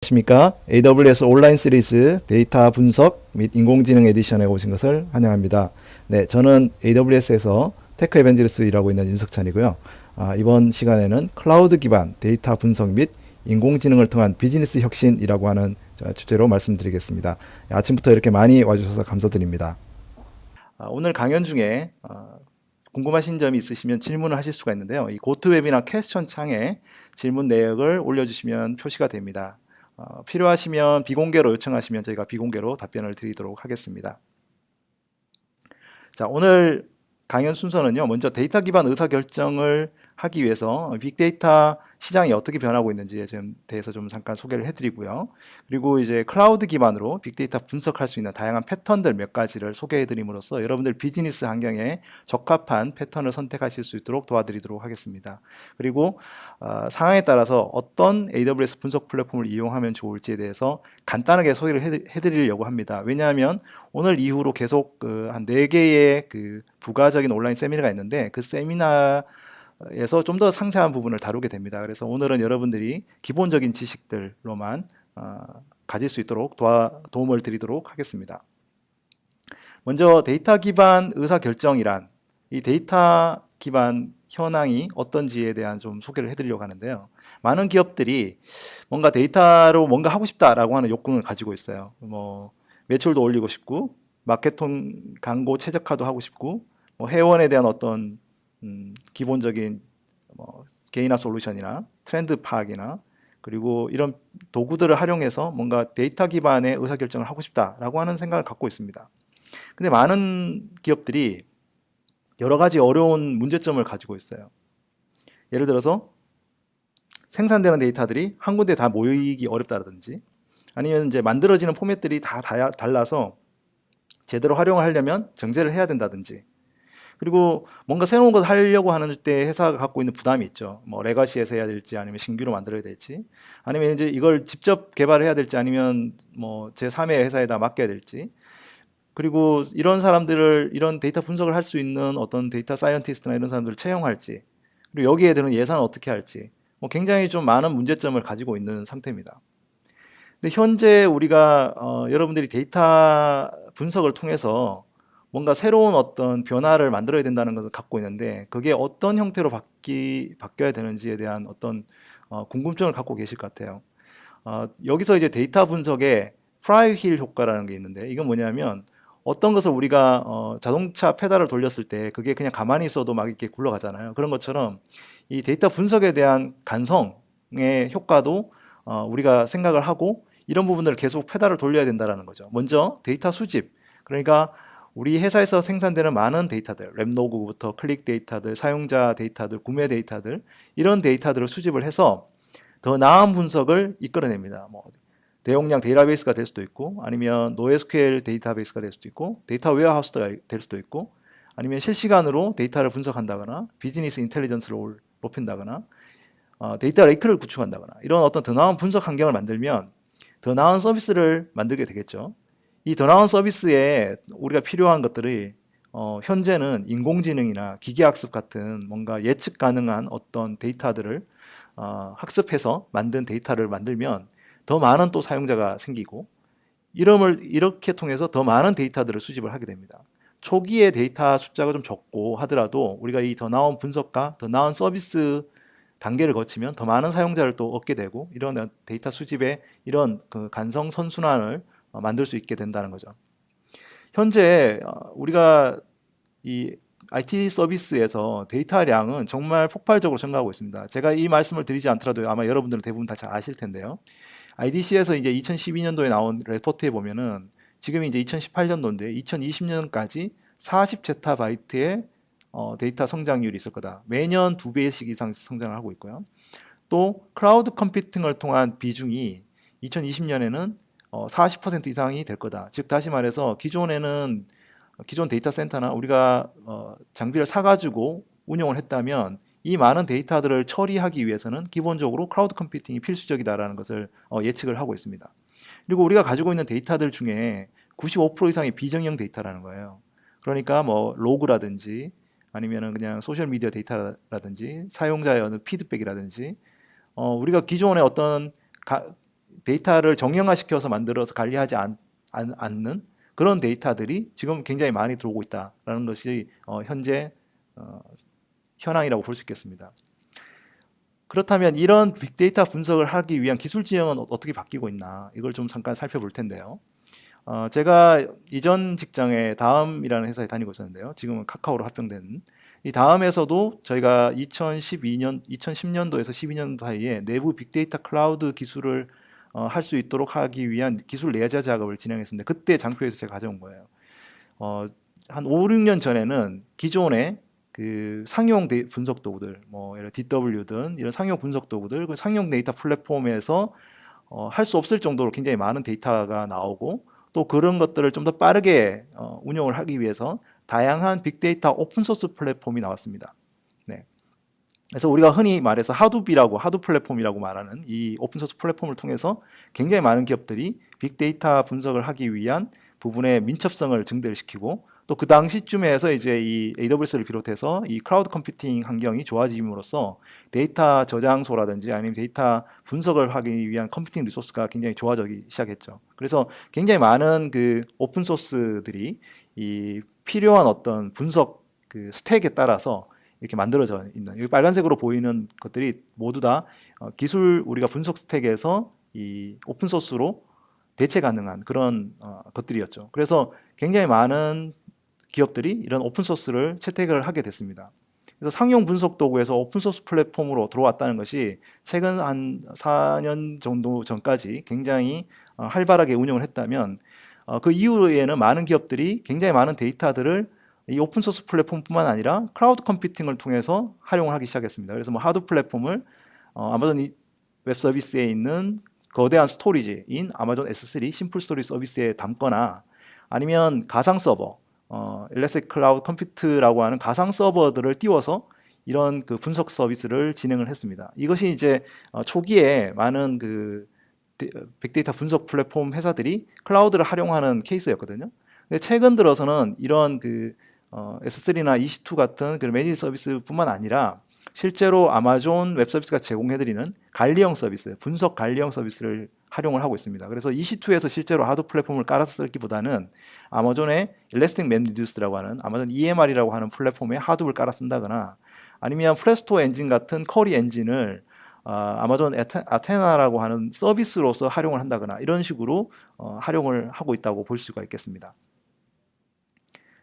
안녕하십니까. AWS 온라인 시리즈 데이터 분석 및 인공지능 에디션에 오신 것을 환영합니다. 네, 저는 AWS에서 테크 에반젤리스트 일하고 있는 윤석찬이고요. 이번 시간에는 클라우드 기반 데이터 분석 및 인공지능을 통한 비즈니스 혁신이라고 하는 주제로 말씀드리겠습니다. 아침부터 이렇게 많이 와주셔서 감사드립니다. 오늘 강연 중에 궁금하신 점이 있으시면 질문을 하실 수가 있는데요. 이 고토웹이나 퀘스천 창에 질문 내역을 올려주시면 표시가 됩니다. 필요하시면 비공개로 요청하시면 저희가 비공개로 답변을 드리도록 하겠습니다. 자, 오늘 강연 순서는요. 먼저 데이터 기반 의사결정을 하기 위해서 빅데이터 시장이 어떻게 변하고 있는지에 대해서 좀 잠깐 소개를 해드리고요. 그리고 이제 클라우드 기반으로 빅데이터 분석할 수 있는 다양한 패턴들 몇 가지를 소개해드림으로써 여러분들 비즈니스 환경에 적합한 패턴을 선택하실 수 있도록 도와드리도록 하겠습니다. 그리고 상황에 따라서 어떤 AWS 분석 플랫폼을 이용하면 좋을지에 대해서 간단하게 소개를 해드리려고 합니다. 왜냐하면 오늘 이후로 계속 한 4개의 부가적인 온라인 세미나가 있는데 그 세미나에서 좀 더 상세한 부분을 다루게 됩니다. 그래서 오늘은 여러분들이 기본적인 지식들로만 가질 수 있도록 도움을 드리도록 하겠습니다. 먼저 데이터 기반 의사결정이란 이 데이터 기반 현황이 어떤지에 대한 좀 소개를 해드리려고 하는데요. 많은 기업들이 뭔가 데이터로 뭔가 하고 싶다라고 하는 욕구를 가지고 있어요. 뭐 매출도 올리고 싶고 마케팅 광고 최적화도 하고 싶고 회원에 대한 어떤 기본적인 개인화 솔루션이나 트렌드 파악이나 그리고 이런 도구들을 활용해서 뭔가 데이터 기반의 의사결정을 하고 싶다라고 하는 생각을 갖고 있습니다. 근데 많은 기업들이 여러 가지 어려운 문제점을 가지고 있어요. 예를 들어서 생산되는 데이터들이 한 군데 다 모이기 어렵다든지 아니면 이제 만들어지는 포맷들이 다 달라서 제대로 활용을 하려면 정제를 해야 된다든지 그리고 뭔가 새로운 것을 하려고 하는 때 회사가 갖고 있는 부담이 있죠. 뭐 레가시에서 해야 될지 아니면 신규로 만들어야 될지 아니면 이제 이걸 직접 개발해야 될지 아니면 뭐 제3의 회사에다 맡겨야 될지 그리고 이런 사람들을 이런 데이터 분석을 할 수 있는 어떤 데이터 사이언티스트나 이런 사람들을 채용할지 그리고 여기에 드는 예산을 어떻게 할지 굉장히 좀 많은 문제점을 가지고 있는 상태입니다. 근데 현재 우리가 여러분들이 데이터 분석을 통해서 뭔가 새로운 어떤 변화를 만들어야 된다는 것을 갖고 있는데 그게 어떤 형태로 바뀌어야 되는지에 대한 어떤 궁금증을 갖고 계실 것 같아요. 여기서 이제 데이터 분석에 플라이휠 효과라는 게 있는데 이건 뭐냐면 어떤 것을 우리가 자동차 페달을 돌렸을 때 그게 그냥 가만히 있어도 막 이렇게 굴러가잖아요. 그런 것처럼 이 데이터 분석에 대한 간성의 효과도 우리가 생각을 하고 이런 부분들을 계속 페달을 돌려야 된다는 거죠. 먼저 데이터 수집, 그러니까 우리 회사에서 생산되는 많은 데이터들, 랩로그부터 클릭 데이터들, 사용자 데이터들, 구매 데이터들 이런 데이터들을 수집을 해서 더 나은 분석을 이끌어냅니다. 뭐 대용량 데이터베이스가 될 수도 있고 아니면 NoSQL 데이터베이스가 될 수도 있고 데이터 웨어하우스가 될 수도 있고 아니면 실시간으로 데이터를 분석한다거나 비즈니스 인텔리전스를 높인다거나 데이터 레이크를 구축한다거나 이런 어떤 더 나은 분석 환경을 만들면 더 나은 서비스를 만들게 되겠죠. 이 더 나은 서비스에 우리가 필요한 것들이 현재는 인공지능이나 기계학습 같은 뭔가 예측 가능한 어떤 데이터들을 학습해서 만든 데이터를 만들면 더 많은 또 사용자가 생기고 이렇게 통해서 더 많은 데이터들을 수집을 하게 됩니다. 초기에 데이터 숫자가 좀 적고 하더라도 우리가 이 더 나은 분석과 더 나은 서비스 단계를 거치면 더 많은 사용자를 또 얻게 되고 이런 데이터 수집의 이런 간성 선순환을 만들 수 있게 된다는 거죠. 현재 우리가 이 IT 서비스에서 데이터량은 정말 폭발적으로 증가하고 있습니다. 제가 이 말씀을 드리지 않더라도 아마 여러분들은 대부분 다 잘 아실 텐데요. IDC에서 이제 2012년도에 나온 레포트에 보면은 지금이 이제 2018년도인데 2020년까지 40제타바이트의 데이터 성장률이 있을 거다. 매년 2배씩 이상 성장을 하고 있고요. 또 클라우드 컴퓨팅을 통한 비중이 2020년에는 40% 이상이 될 거다. 즉 다시 말해서 기존 데이터 센터나 우리가 장비를 사가지고 운영을 했다면 이 많은 데이터들을 처리하기 위해서는 기본적으로 클라우드 컴퓨팅이 필수적이다라는 것을 예측을 하고 있습니다. 그리고 우리가 가지고 있는 데이터들 중에 95% 이상이 비정형 데이터라는 거예요. 그러니까 뭐 로그라든지 아니면은 그냥 소셜 미디어 데이터라든지 사용자의 어느 피드백이라든지 우리가 기존의 어떤 데이터를 정형화시켜서 만들어서 관리하지 않는 그런 데이터들이 지금 굉장히 많이 들어오고 있다라는 것이 현재 현황이라고 볼 수 있겠습니다. 그렇다면 이런 빅데이터 분석을 하기 위한 기술 지형은 어떻게 바뀌고 있나, 이걸 좀 잠깐 살펴볼 텐데요. 제가 이전 직장에 다음이라는 회사에 다니고 있었는데요. 지금은 카카오로 합병된 이 다음에서도 저희가 2010년도에서 12년도 사이에 내부 빅데이터 클라우드 기술을 할 수 있도록 하기 위한 기술 내재 작업을 진행했었는데, 그때 장표에서 제가 가져온 거예요. 한 5, 6년 전에는 기존의 그 상용 분석 도구들, 뭐 예를 DW든 이런 상용 분석 도구들, 그 상용 데이터 플랫폼에서 할 수 없을 정도로 굉장히 많은 데이터가 나오고, 또 그런 것들을 좀 더 빠르게 운용을 하기 위해서 다양한 빅데이터 오픈소스 플랫폼이 나왔습니다. 네. 그래서 우리가 흔히 말해서 하두 플랫폼이라고 말하는 이 오픈소스 플랫폼을 통해서 굉장히 많은 기업들이 빅데이터 분석을 하기 위한 부분의 민첩성을 증대를 시키고, 또 그 당시쯤에서 이제 이 AWS를 비롯해서 이 클라우드 컴퓨팅 환경이 좋아짐으로써 데이터 저장소라든지 아니면 데이터 분석을 하기 위한 컴퓨팅 리소스가 굉장히 좋아지기 시작했죠. 그래서 굉장히 많은 그 오픈 소스들이 이 필요한 어떤 분석 그 스택에 따라서 이렇게 만들어져 있는, 여기 빨간색으로 보이는 것들이 모두 다 기술 우리가 분석 스택에서 이 오픈 소스로 대체 가능한 그런 것들이었죠. 그래서 굉장히 많은 기업들이 이런 오픈소스를 채택을 하게 됐습니다. 그래서 상용 분석 도구에서 오픈소스 플랫폼으로 들어왔다는 것이 최근 한 4년 정도 전까지 굉장히 활발하게 운영을 했다면, 그 이후에는 많은 기업들이 굉장히 많은 데이터들을 이 오픈소스 플랫폼뿐만 아니라 클라우드 컴퓨팅을 통해서 활용을 하기 시작했습니다. 그래서 뭐 하드 플랫폼을 아마존 웹 서비스에 있는 거대한 스토리지인 아마존 S3 심플 스토리 서비스에 담거나, 아니면 가상 서버 일렉트릭 클라우드 컴퓨트라고 하는 가상 서버들을 띄워서 이런 그 분석 서비스를 진행을 했습니다. 이것이 이제 초기에 많은 그 빅데이터 분석 플랫폼 회사들이 클라우드를 활용하는 케이스였거든요. 근데 최근 들어서는 이런 그 S3나 EC2 같은 그 매니지 서비스뿐만 아니라 실제로 아마존 웹 서비스가 제공해드리는 관리형 서비스, 분석 관리형 서비스를 활용을 하고 있습니다. 그래서 EC2에서 실제로 하드 플랫폼을 깔아서 쓰기보다는 아마존의 일렉트릭 맵리듀스라고 하는 아마존 EMR이라고 하는 플랫폼에 하드를 깔아 쓴다거나, 아니면 프레스토 엔진 같은 쿼리 엔진을 아마존 아테나라고 하는 서비스로서 활용을 한다거나, 이런 식으로 활용을 하고 있다고 볼 수가 있겠습니다.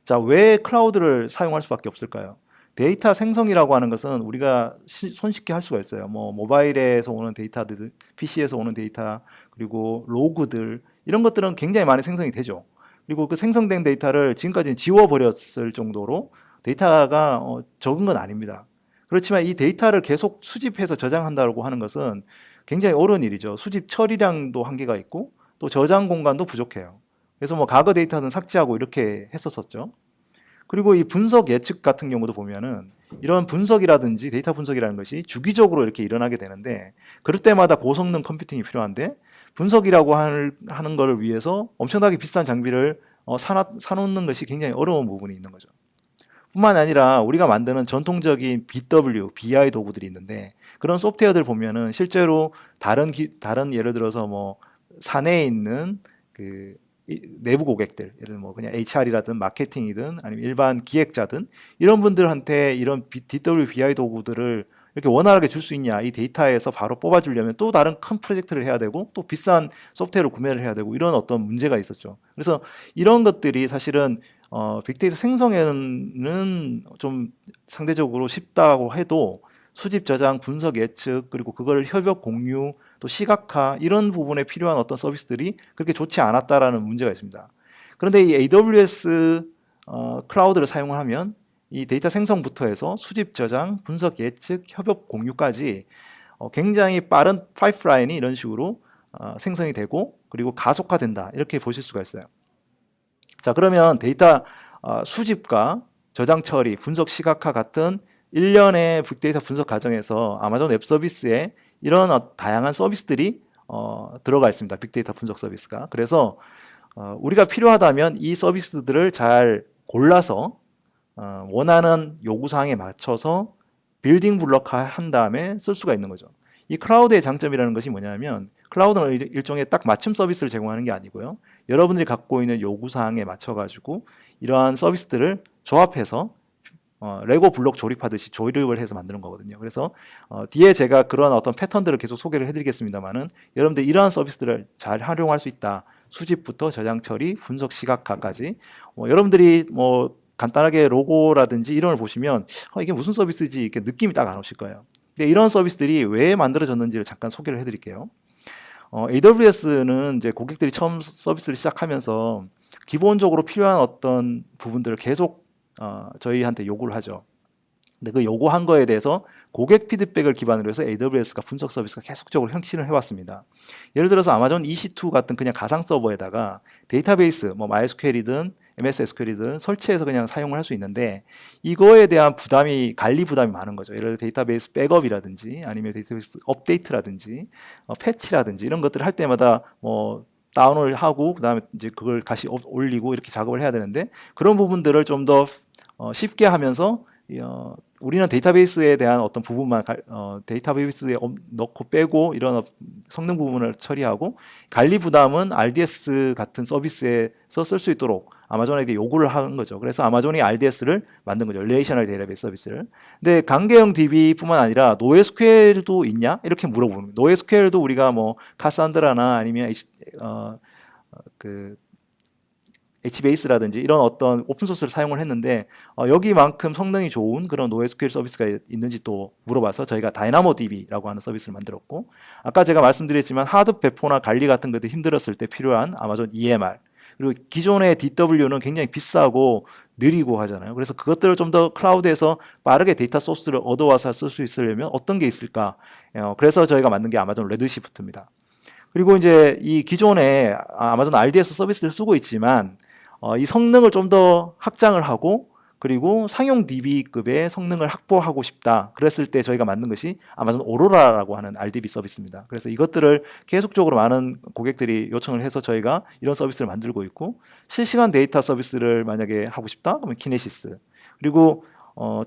자, 왜 클라우드를 사용할 수밖에 없을까요? 데이터 생성이라고 하는 것은 우리가 손쉽게 할 수가 있어요. 뭐 모바일에서 오는 데이터들, PC에서 오는 데이터, 그리고 로그들, 이런 것들은 굉장히 많이 생성이 되죠. 그리고 그 생성된 데이터를 지금까지는 지워버렸을 정도로 데이터가 적은 건 아닙니다. 그렇지만 이 데이터를 계속 수집해서 저장한다고 하는 것은 굉장히 어려운 일이죠. 수집 처리량도 한계가 있고, 또 저장 공간도 부족해요. 그래서 뭐 과거 데이터는 삭제하고 이렇게 했었었죠. 그리고 이 분석 예측 같은 경우도 보면은 이런 분석이라든지 데이터 분석이라는 것이 주기적으로 이렇게 일어나게 되는데, 그럴 때마다 고성능 컴퓨팅이 필요한데, 분석이라고 하는 것을 위해서 엄청나게 비싼 장비를 사놓는 것이 굉장히 어려운 부분이 있는 거죠. 뿐만 아니라 우리가 만드는 전통적인 BW, BI 도구들이 있는데, 그런 소프트웨어들 보면은 실제로 다른 예를 들어서 뭐 사내에 있는 그 내부 고객들, 예를 들면 뭐 그냥 HR이라든 마케팅이든 아니면 일반 기획자든 이런 분들한테 이런 DW, BI 도구들을 이렇게 원활하게 줄 수 있냐, 이 데이터에서 바로 뽑아주려면 또 다른 큰 프로젝트를 해야 되고, 또 비싼 소프트웨어를 구매를 해야 되고, 이런 어떤 문제가 있었죠. 그래서 이런 것들이 사실은 빅데이터 생성에는 좀 상대적으로 쉽다고 해도 수집, 저장, 분석, 예측, 그리고 그걸 협업 공유, 또 시각화, 이런 부분에 필요한 어떤 서비스들이 그렇게 좋지 않았다라는 문제가 있습니다. 그런데 이 AWS 클라우드를 사용을 하면 이 데이터 생성부터 해서 수집, 저장, 분석, 예측, 협업 공유까지 굉장히 빠른 파이프라인이 이런 식으로 생성이 되고, 그리고 가속화된다, 이렇게 보실 수가 있어요. 자, 그러면 데이터 수집과 저장 처리, 분석 시각화 같은 일련의 빅데이터 분석 과정에서 아마존 웹 서비스에 이런 다양한 서비스들이 들어가 있습니다. 빅데이터 분석 서비스가. 그래서 우리가 필요하다면 이 서비스들을 잘 골라서 원하는 요구사항에 맞춰서 빌딩 블록화 한 다음에 쓸 수가 있는 거죠. 이 클라우드의 장점이라는 것이 뭐냐면 클라우드는 일종의 딱 맞춤 서비스를 제공하는 게 아니고요. 여러분들이 갖고 있는 요구사항에 맞춰가지고 이러한 서비스들을 조합해서 레고 블록 조립하듯이 조립을 해서 만드는 거거든요. 그래서 뒤에 제가 그런 어떤 패턴들을 계속 소개를 해드리겠습니다만은 여러분들 이러한 서비스들을 잘 활용할 수 있다. 수집부터 저장 처리, 분석 시각화까지 여러분들이 뭐 간단하게 로고라든지 이런 걸 보시면 이게 무슨 서비스지 이렇게 느낌이 딱 안 오실 거예요. 근데 이런 서비스들이 왜 만들어졌는지를 잠깐 소개를 해드릴게요. AWS는 이제 고객들이 처음 서비스를 시작하면서 기본적으로 필요한 어떤 부분들을 계속 저희한테 요구를 하죠. 근데 그 요구한 거에 대해서 고객 피드백을 기반으로 해서 AWS가 분석 서비스가 계속적으로 혁신을 해왔습니다. 예를 들어서 아마존 EC2 같은 그냥 가상 서버에다가 데이터베이스, 뭐 MySQL이든 MS SQL이든 설치해서 그냥 사용을 할 수 있는데 이거에 대한 부담이 관리 부담이 많은 거죠. 예를 들어 데이터베이스 백업이라든지 아니면 데이터베이스 업데이트라든지 패치라든지 이런 것들을 할 때마다 뭐 다운을 하고 그다음에 이제 그걸 다시 올리고 이렇게 작업을 해야 되는데 그런 부분들을 좀 더 쉽게 하면서 우리는 데이터베이스에 대한 어떤 부분만 데이터베이스에 넣고 빼고 이런 성능 부분을 처리하고 관리 부담은 RDS 같은 서비스에서 쓸 수 있도록 아마존에게 요구를 한 거죠. 그래서 아마존이 RDS를 만든 거죠. 릴레이셔널 데이터베이스 서비스를. 근데 강계형 DB뿐만 아니라 NoSQL도 있냐? 이렇게 물어보는 거예요. NoSQL도 우리가 뭐 카산드라나 아니면 그 HBase라든지 이런 어떤 오픈소스를 사용을 했는데 여기만큼 성능이 좋은 그런 NoSQL 서비스가 있는지 또 물어봐서 저희가 DynamoDB라고 하는 서비스를 만들었고 아까 제가 말씀드렸지만 하드 배포나 관리 같은 것들이 힘들었을 때 필요한 아마존 EMR 그리고 기존의 DW는 굉장히 비싸고 느리고 하잖아요. 그래서 그것들을 좀 더 클라우드에서 빠르게 데이터 소스를 얻어와서 쓸 수 있으려면 어떤 게 있을까? 그래서 저희가 만든 게 아마존 레드시프트입니다. 그리고 이제 이 기존의 아마존 RDS 서비스를 쓰고 있지만 이 성능을 좀 더 확장을 하고 그리고 상용 DB급의 성능을 확보하고 싶다. 그랬을 때 저희가 만든 것이 아마존 오로라라고 하는 RDB 서비스입니다. 그래서 이것들을 계속적으로 많은 고객들이 요청을 해서 저희가 이런 서비스를 만들고 있고 실시간 데이터 서비스를 만약에 하고 싶다? 그러면 키네시스. 그리고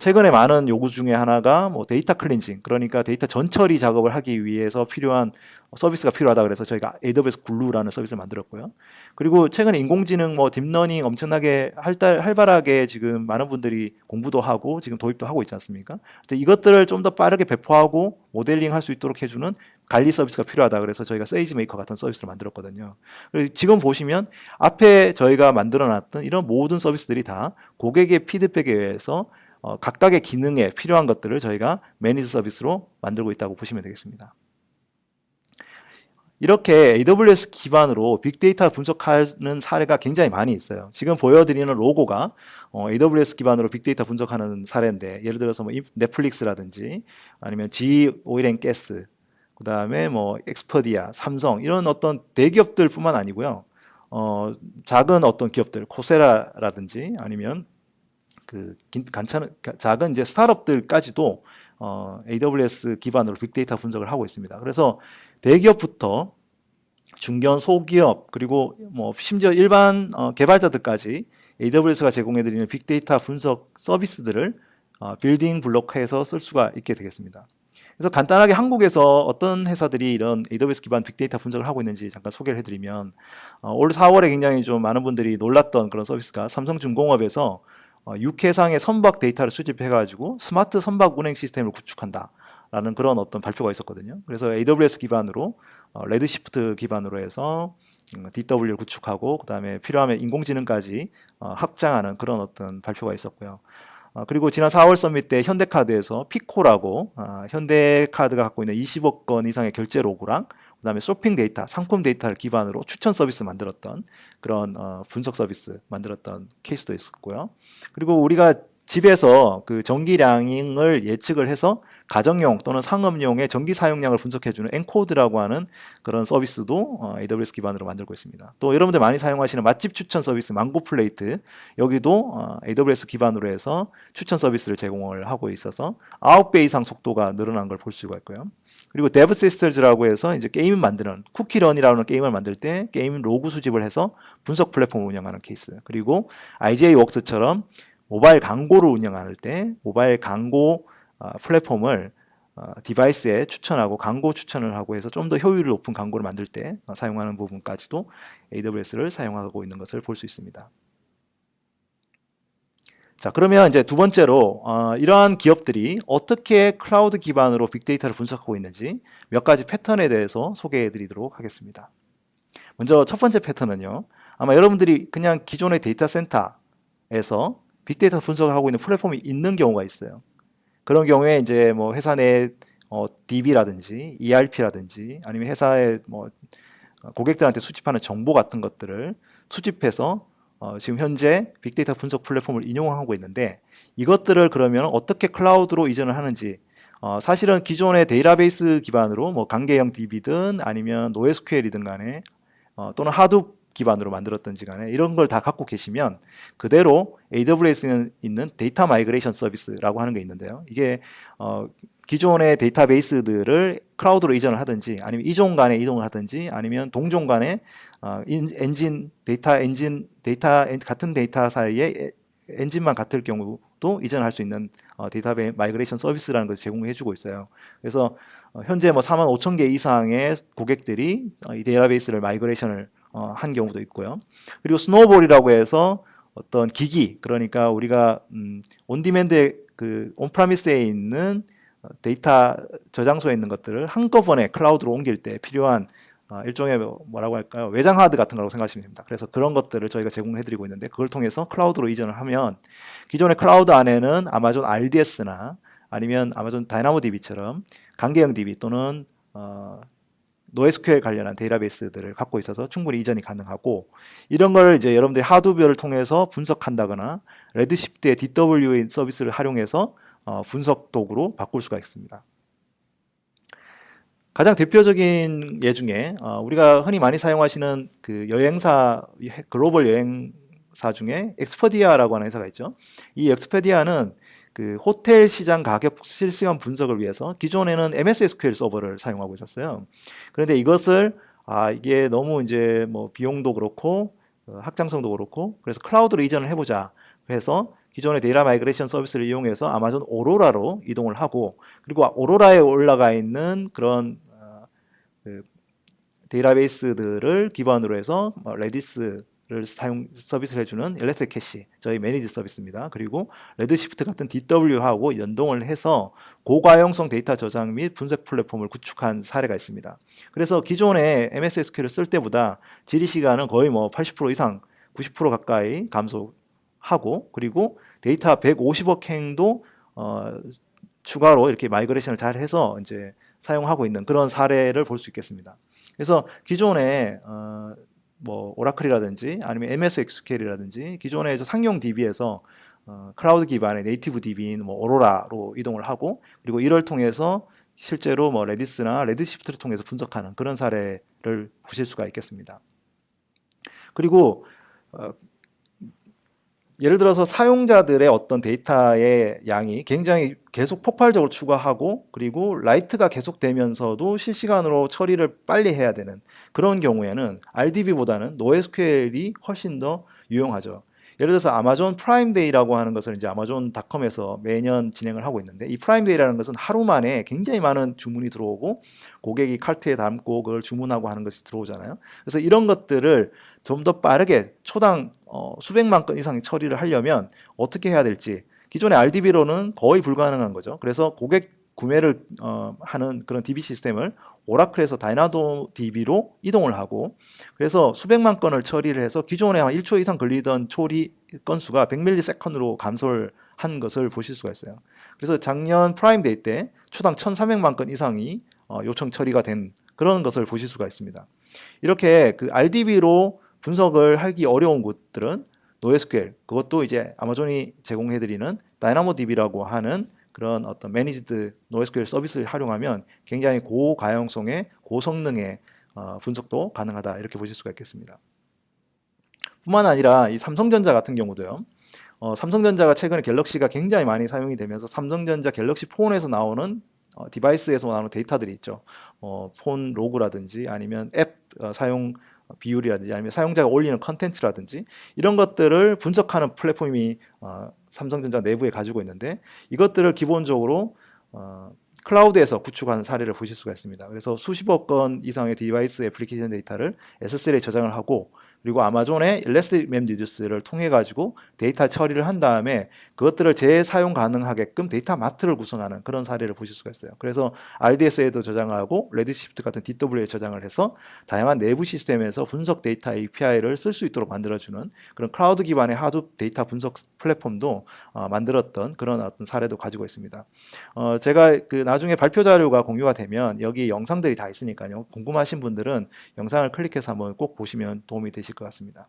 최근에 많은 요구 중에 하나가 뭐 데이터 클렌징, 그러니까 데이터 전처리 작업을 하기 위해서 필요한 서비스가 필요하다 그래서 저희가 AWS 글루라는 서비스를 만들었고요. 그리고 최근에 인공지능 뭐 딥러닝 엄청나게 활발하게 지금 많은 분들이 공부도 하고 지금 도입도 하고 있지 않습니까? 근데 이것들을 좀 더 빠르게 배포하고 모델링 할 수 있도록 해주는 관리 서비스가 필요하다 그래서 저희가 세이지메이커 같은 서비스를 만들었거든요. 그리고 지금 보시면 앞에 저희가 만들어놨던 이런 모든 서비스들이 다 고객의 피드백에 의해서 각각의 기능에 필요한 것들을 저희가 매니지 서비스로 만들고 있다고 보시면 되겠습니다. 이렇게 AWS 기반으로 빅데이터 분석하는 사례가 굉장히 많이 있어요. 지금 보여드리는 로고가 AWS 기반으로 빅데이터 분석하는 사례인데 예를 들어서 뭐 넷플릭스라든지 아니면 GE 오일 앤 가스 그 다음에 뭐 엑스퍼디아, 삼성 이런 어떤 대기업들 뿐만 아니고요. 작은 어떤 기업들 코세라라든지 아니면 작은 이제 스타트업들까지도 AWS 기반으로 빅데이터 분석을 하고 있습니다. 그래서 대기업부터 중견 소기업 그리고 뭐 심지어 일반 개발자들까지 AWS가 제공해드리는 빅데이터 분석 서비스들을 빌딩 블록해서 쓸 수가 있게 되겠습니다. 그래서 간단하게 한국에서 어떤 회사들이 이런 AWS 기반 빅데이터 분석을 하고 있는지 잠깐 소개를 해드리면 올 4월에 굉장히 좀 많은 분들이 놀랐던 그런 서비스가 삼성중공업에서 6회상의 선박 데이터를 수집해가지고 스마트 선박 운행 시스템을 구축한다. 라는 그런 어떤 발표가 있었거든요. 그래서 AWS 기반으로 레드시프트 기반으로 해서 DW를 구축하고 그 다음에 필요하면 인공지능까지 확장하는 그런 어떤 발표가 있었고요. 그리고 지난 4월 서밋 때 현대카드에서 피코라고 현대카드가 갖고 있는 20억 건 이상의 결제 로그랑 그 다음에 쇼핑 데이터, 상품 데이터를 기반으로 추천 서비스 만들었던 그런 분석 서비스 만들었던 케이스도 있었고요. 그리고 우리가 집에서 그 전기량을 예측을 해서 가정용 또는 상업용의 전기 사용량을 분석해주는 엔코드라고 하는 그런 서비스도 AWS 기반으로 만들고 있습니다. 또 여러분들 많이 사용하시는 맛집 추천 서비스 망고플레이트 여기도 AWS 기반으로 해서 추천 서비스를 제공을 하고 있어서 9배 이상 속도가 늘어난 걸 볼 수가 있고요. 그리고 데브시스터즈라고 해서 이제 게임을 만드는 쿠키런이라는 게임을 만들 때 게임 로그 수집을 해서 분석 플랫폼을 운영하는 케이스. 그리고 IGA 웍스처럼 모바일 광고를 운영할 때 모바일 광고 플랫폼을 디바이스에 추천하고 광고 추천을 하고 해서 좀 더 효율이 높은 광고를 만들 때 사용하는 부분까지도 AWS를 사용하고 있는 것을 볼 수 있습니다. 자, 그러면 이제 두 번째로 이러한 기업들이 어떻게 클라우드 기반으로 빅데이터를 분석하고 있는지 몇 가지 패턴에 대해서 소개해 드리도록 하겠습니다. 먼저 첫 번째 패턴은요. 아마 여러분들이 그냥 기존의 데이터 센터에서 빅데이터 분석을 하고 있는 플랫폼이 있는 경우가 있어요. 그런 경우에 이제 뭐 회사 내 DB라든지 ERP라든지 아니면 회사의 뭐 고객들한테 수집하는 정보 같은 것들을 수집해서 지금 현재 빅데이터 분석 플랫폼을 인용하고 있는데 이것들을 그러면 어떻게 클라우드로 이전을 하는지 사실은 기존의 데이터베이스 기반으로 뭐 강계형 DB든 아니면 NoSQL이든 간에 또는 하둡 기반으로 만들었던지 간에 이런 걸 다 갖고 계시면 그대로 AWS에 있는 데이터 마이그레이션 서비스라고 하는 게 있는데요. 이게 기존의 데이터베이스들을 클라우드로 이전을 하든지 아니면 이종 간에 이동을 하든지 아니면 동종 간에 같은 데이터 사이에 엔진만 같을 경우도 이전할 수 있는 데이터 마이그레이션 서비스라는 것을 제공해 주고 있어요. 그래서 현재 뭐 4만 5천 개 이상의 고객들이 이 데이터베이스를 마이그레이션을 한 경우도 있고요. 그리고 스노우볼이라고 해서 어떤 기기, 그러니까 우리가 온디맨드 그 온프라미스에 있는 데이터 저장소에 있는 것들을 한꺼번에 클라우드로 옮길 때 필요한 일종의 뭐라고 할까요? 외장 하드 같은 거라고 생각하시면 됩니다. 그래서 그런 것들을 저희가 제공해 드리고 있는데 그걸 통해서 클라우드로 이전을 하면 기존의 클라우드 안에는 아마존 RDS나 아니면 아마존 다이나모DB처럼 강계형 DB 또는 NoSQL 관련한 데이터베이스들을 갖고 있어서 충분히 이전이 가능하고 이런 걸 이제 여러분들이 하드웨어를 통해서 분석한다거나 레드시프트의 DW 서비스를 활용해서 분석 도구로 바꿀 수가 있습니다. 가장 대표적인 예 중에 우리가 흔히 많이 사용하시는 그 여행사 글로벌 여행사 중에 엑스퍼디아라고 하는 회사가 있죠. 이 엑스퍼디아는 그 호텔 시장 가격 실시간 분석을 위해서 기존에는 MS SQL 서버를 사용하고 있었어요. 그런데 이것을 이게 너무 이제 뭐 비용도 그렇고 확장성도 그렇고 그래서 클라우드로 이전을 해보자. 그래서 기존의 데이터 마이그레이션 서비스를 이용해서 아마존 오로라로 이동을 하고 그리고 오로라에 올라가 있는 그런 그 데이터베이스들을 기반으로 해서 레디스를 서비스를 해주는 엘리트 캐시 저희 매니지 서비스입니다. 그리고 레드시프트 같은 DW하고 연동을 해서 고가용성 데이터 저장 및 분석 플랫폼을 구축한 사례가 있습니다. 그래서 기존의 MS SQL을 쓸 때보다 질의 시간은 거의 뭐 80% 이상 90% 가까이 감소하고 그리고 데이터 150억 행도 추가로 이렇게 마이그레이션을 잘 해서 이제 사용하고 있는 그런 사례를 볼 수 있겠습니다. 그래서 기존에 뭐 오라클이라든지 아니면 MS SQL이라든지 기존의 상용 DB에서 클라우드 기반의 네이티브 DB인 뭐 오로라로 이동을 하고 그리고 이를 통해서 실제로 뭐 레디스나 레드시프트를 통해서 분석하는 그런 사례를 보실 수가 있겠습니다. 그리고 예를 들어서 사용자들의 어떤 데이터의 양이 굉장히 계속 폭발적으로 추가하고 그리고 라이트가 계속되면서도 실시간으로 처리를 빨리 해야 되는 그런 경우에는 RDB보다는 NoSQL이 훨씬 더 유용하죠. 예를 들어서 아마존 프라임데이라고 하는 것을 이제 아마존닷컴에서 매년 진행을 하고 있는데 이 프라임데이라는 것은 하루 만에 굉장히 많은 주문이 들어오고 고객이 카트에 담고 그걸 주문하고 하는 것이 들어오잖아요. 그래서 이런 것들을 좀 더 빠르게 초당 수백만 건 이상의 처리를 하려면 어떻게 해야 될지 기존의 RDB로는 거의 불가능한 거죠. 그래서 고객 구매를 하는 그런 DB 시스템을 오라클에서 다이나모DB로 이동을 하고 그래서 수백만 건을 처리를 해서 기존에 한 1초 이상 걸리던 처리 건수가 100ms로 감소를 한 것을 보실 수가 있어요. 그래서 작년 프라임데이 때 초당 1,300만 건 이상이 요청 처리가 된 그런 것을 보실 수가 있습니다. 이렇게 그 RDB로 분석을 하기 어려운 곳들은 NoSQL 그것도 이제 아마존이 제공해드리는 다이나모DB라고 하는 그런 어떤 매니지드 NoSQL 서비스를 활용하면 굉장히 고가용성의 고성능의 분석도 가능하다 이렇게 보실 수가 있겠습니다. 뿐만 아니라 이 삼성전자 같은 경우도요. 삼성전자가 최근에 갤럭시가 굉장히 많이 사용이 되면서 삼성전자 갤럭시 폰에서 나오는 디바이스에서 나오는 데이터들이 있죠. 폰 로그라든지 아니면 앱 사용 비율이라든지 아니면 사용자가 올리는 컨텐츠라든지 이런 것들을 분석하는 플랫폼이 삼성전자 내부에 가지고 있는데 이것들을 기본적으로 클라우드에서 구축한 사례를 보실 수가 있습니다. 그래서 수십억 건 이상의 디바이스 애플리케이션 데이터를 S3에 저장을 하고 그리고 아마존의 일러스트 맵리듀스를 통해 가지고 데이터 처리를 한 다음에 그것들을 재사용 가능하게끔 데이터 마트를 구성하는 그런 사례를 보실 수가 있어요. 그래서 RDS에도 저장을 하고 레드시프트 같은 DW에 저장을 해서 다양한 내부 시스템에서 분석 데이터 API를 쓸 수 있도록 만들어주는 그런 클라우드 기반의 하둡 데이터 분석 플랫폼도 만들었던 그런 어떤 사례도 가지고 있습니다. 제가 그 나중에 발표 자료가 공유가 되면 여기 영상들이 다 있으니까요. 궁금하신 분들은 영상을 클릭해서 한번 꼭 보시면 도움이 되실 것 같습니다.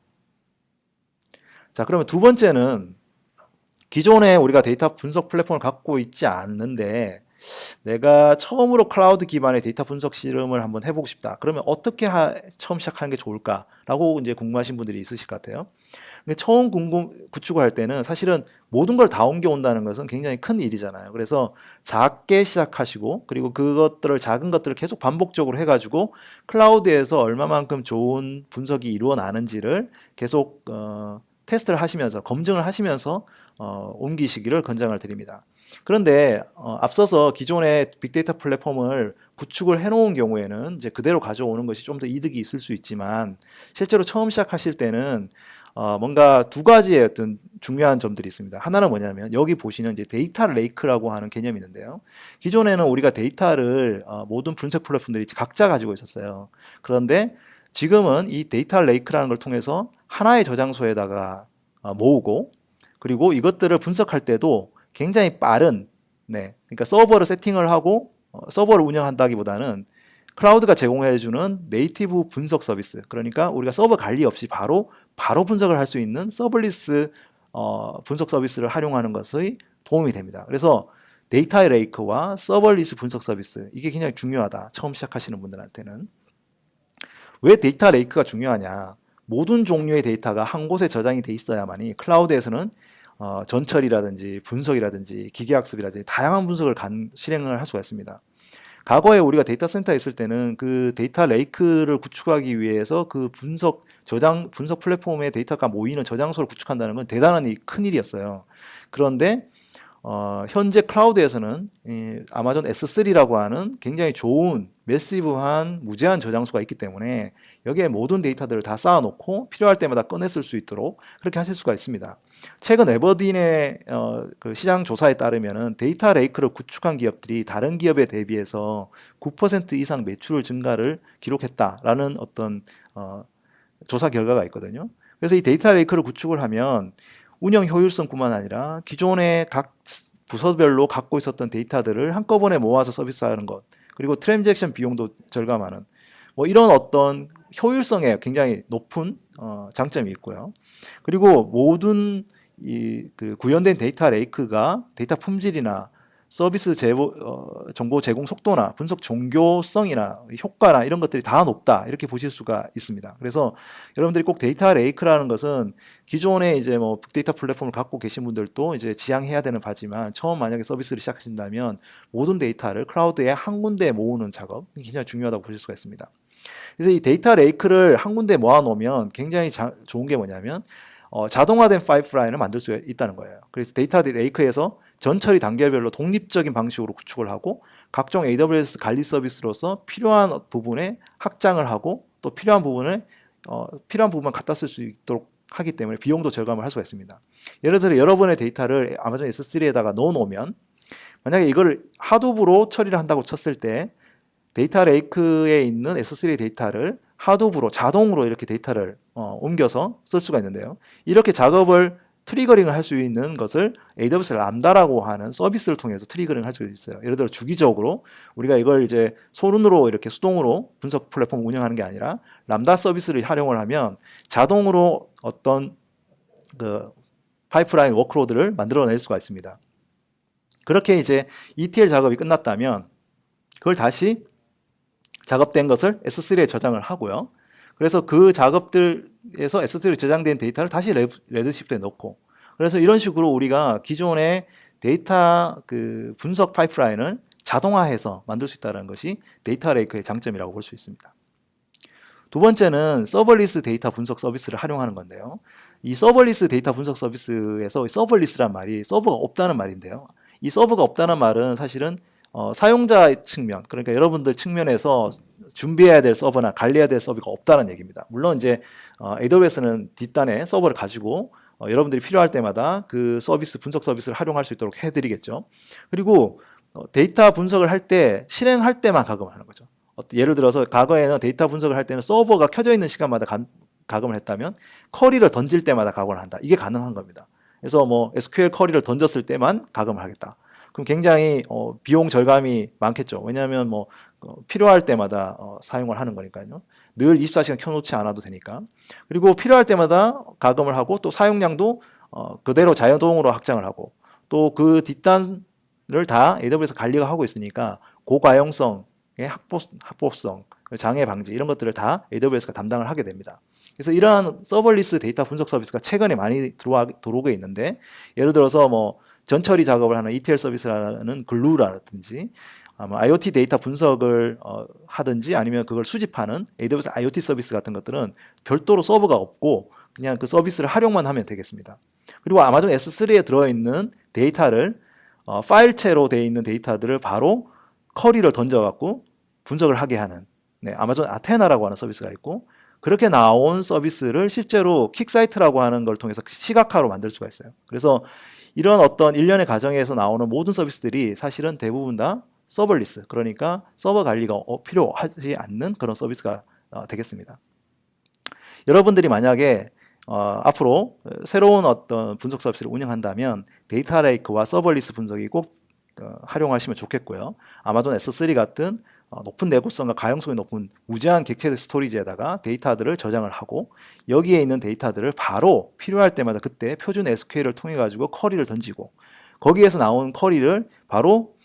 자, 그러면 두 번째는 기존에 우리가 데이터 분석 플랫폼을 갖고 있지 않는데 내가 처음으로 클라우드 기반의 데이터 분석 실험을 한번 해보고 싶다. 그러면 어떻게 처음 시작하는 게 좋을까라고 이제 궁금하신 분들이 있으실 것 같아요. 근데 처음 구축을 할 때는 사실은 모든 걸 다 옮겨온다는 것은 굉장히 큰 일이잖아요. 그래서 작게 시작하시고 그리고 그것들을 작은 것들을 계속 반복적으로 해가지고 클라우드에서 얼마만큼 좋은 분석이 이루어나는지를 계속 테스트를 하시면서 검증을 하시면서 옮기시기를 권장을 드립니다. 그런데 앞서서 기존의 빅데이터 플랫폼을 구축을 해놓은 경우에는 이제 그대로 가져오는 것이 좀 더 이득이 있을 수 있지만 실제로 처음 시작하실 때는 뭔가 두 가지의 어떤 중요한 점들이 있습니다. 하나는 뭐냐면 여기 보시는 이제 데이터 레이크라고 하는 개념이 있는데요. 기존에는 우리가 데이터를 모든 분석 플랫폼들이 각자 가지고 있었어요. 그런데 지금은 이 데이터 레이크라는 걸 통해서 하나의 저장소에다가 모으고 그리고 이것들을 분석할 때도 굉장히 빠른, 네, 그러니까 서버를 세팅을 하고 서버를 운영한다기보다는 클라우드가 제공해주는 네이티브 분석 서비스, 그러니까 우리가 서버 관리 없이 바로 분석을 할 수 있는 서블리스 분석 서비스를 활용하는 것이 도움이 됩니다. 그래서 데이터 레이크와 서블리스 분석 서비스, 이게 굉장히 중요하다. 처음 시작하시는 분들한테는. 왜 데이터 레이크가 중요하냐? 모든 종류의 데이터가 한 곳에 저장이 돼 있어야만이 클라우드에서는 전처리라든지 분석이라든지 기계학습이라든지 다양한 분석을 실행을 할 수가 있습니다. 과거에 우리가 데이터 센터에 있을 때는 그 데이터 레이크를 구축하기 위해서 그 분석 플랫폼의 데이터가 모이는 저장소를 구축한다는 건 대단한 큰 일이었어요. 그런데 현재 클라우드에서는 아마존 S3라고 하는 굉장히 좋은 매시브한 무제한 저장소가 있기 때문에 여기에 모든 데이터들을 다 쌓아놓고 필요할 때마다 꺼내 쓸 수 있도록 그렇게 하실 수가 있습니다. 최근 에버딘의 그 시장 조사에 따르면 데이터 레이크를 구축한 기업들이 다른 기업에 대비해서 9% 이상 매출 증가를 기록했다라는 어떤 조사 결과가 있거든요. 그래서 이 데이터 레이크를 구축을 하면 운영 효율성뿐만 아니라 기존의 각 부서별로 갖고 있었던 데이터들을 한꺼번에 모아서 서비스하는 것, 그리고 트랜잭션 비용도 절감하는 뭐 이런 어떤 효율성에 굉장히 높은 장점이 있고요. 그리고 모든 그 구현된 데이터 레이크가 데이터 품질이나 서비스 정보 제공 속도나 분석 정교성이나 효과나 이런 것들이 다 높다, 이렇게 보실 수가 있습니다. 그래서 여러분들이 꼭 데이터 레이크라는 것은 기존에 이제 뭐 빅데이터 플랫폼을 갖고 계신 분들도 이제 지향해야 되는 바지만 처음 만약에 서비스를 시작하신다면 모든 데이터를 클라우드에 한 군데에 모으는 작업, 굉장히 중요하다고 보실 수가 있습니다. 그래서 이 데이터 레이크를 한 군데 모아 놓으면 굉장히 좋은 게 뭐냐면 자동화된 파이프라인을 만들 수 있다는 거예요. 그래서 데이터 레이크에서 전처리 단계별로 독립적인 방식으로 구축을 하고 각종 AWS 관리 서비스로서 필요한 부분에 확장을 하고 또 필요한 부분만 갖다 쓸 수 있도록 하기 때문에 비용도 절감을 할 수가 있습니다. 예를 들어 여러분의 데이터를 아마존 S3에다가 넣어 놓으면 만약에 이걸 하둡으로 처리를 한다고 쳤을 때 데이터 레이크에 있는 S3 데이터를 하둡으로 자동으로 이렇게 데이터를 옮겨서 쓸 수가 있는데요. 이렇게 작업을 트리거링을 할 수 있는 것을 AWS 람다라고 하는 서비스를 통해서 트리거링 할 수 있어요. 예를 들어 주기적으로 우리가 이걸 이제 손으로 이렇게 수동으로 분석 플랫폼 운영하는 게 아니라 람다 서비스를 활용을 하면 자동으로 어떤 그 파이프라인 워크로드를 만들어낼 수가 있습니다. 그렇게 이제 ETL 작업이 끝났다면 그걸 다시 작업된 것을 S3에 저장을 하고요. 그래서 그 작업들에서 S3에 저장된 데이터를 다시 레드시프트에 넣고, 그래서 이런 식으로 우리가 기존의 데이터 그 분석 파이프라인을 자동화해서 만들 수 있다는 것이 데이터 레이크의 장점이라고 볼 수 있습니다. 두 번째는 서버리스 데이터 분석 서비스를 활용하는 건데요. 이 서버리스 데이터 분석 서비스에서 서버리스란 말이 서버가 없다는 말인데요. 이 서버가 없다는 말은 사실은 사용자 측면, 그러니까 여러분들 측면에서 준비해야 될 서버나 관리해야 될 서버가 없다는 얘기입니다. 물론 이제 AWS는 뒷단에 서버를 가지고 여러분들이 필요할 때마다 그 서비스, 분석 서비스를 활용할 수 있도록 해드리겠죠. 그리고 데이터 분석을 할 때, 실행할 때만 가금을 하는 거죠. 예를 들어서 과거에는 데이터 분석을 할 때는 서버가 켜져 있는 시간마다 가금을 했다면 쿼리를 던질 때마다 가금을 한다. 이게 가능한 겁니다. 그래서 뭐 SQL 쿼리를 던졌을 때만 가금을 하겠다. 그럼 굉장히 비용 절감이 많겠죠. 왜냐하면 뭐 필요할 때마다 사용을 하는 거니까요. 늘 24시간 켜놓지 않아도 되니까. 그리고 필요할 때마다 가금을 하고 또 사용량도 그대로 자동으로 확장을 하고 또 그 뒷단을 다 AWS 관리가 하고 있으니까 고가용성의 합법성, 장애 방지 이런 것들을 다 AWS가 담당을 하게 됩니다. 그래서 이러한 서버리스 데이터 분석 서비스가 최근에 많이 들어오고 있는데 예를 들어서 뭐 전처리 작업을 하는 ETL 서비스라는 글루라든지 IoT 데이터 분석을 하든지 아니면 그걸 수집하는 AWS IoT 서비스 같은 것들은 별도로 서버가 없고 그냥 그 서비스를 활용만 하면 되겠습니다. 그리고 아마존 S3에 들어있는 데이터를 파일체로 되어 있는 데이터들을 바로 쿼리를 던져갖고 분석을 하게 하는 아마존 아테나라고 하는 서비스가 있고 그렇게 나온 서비스를 실제로 킥사이트라고 하는 걸 통해서 시각화로 만들 수가 있어요. 그래서 이런 어떤 일련의 과정에서 나오는 모든 서비스들이 사실은 대부분 다 서버리스, 그러니까 서버 관리가 필요하지 않는 그런 서비스가 되겠습니다. 여러분들이 만약에 앞으로 새로운 어떤 분석 서비스를 운영한다면 데이터 레이크와 서버리스 분석이 꼭 활용하시면 좋겠고요. 아마존 S3 같은 높은 내구성과 가용성이 높은 무제한 객체 스토리지에다가 데이터들을 저장을 하고 여기에 있는 데이터들을 바로 필요할 때마다 그때 표준 SQL을 통해 가지고 쿼리를 던지고 거기에서 나온 쿼리를 바로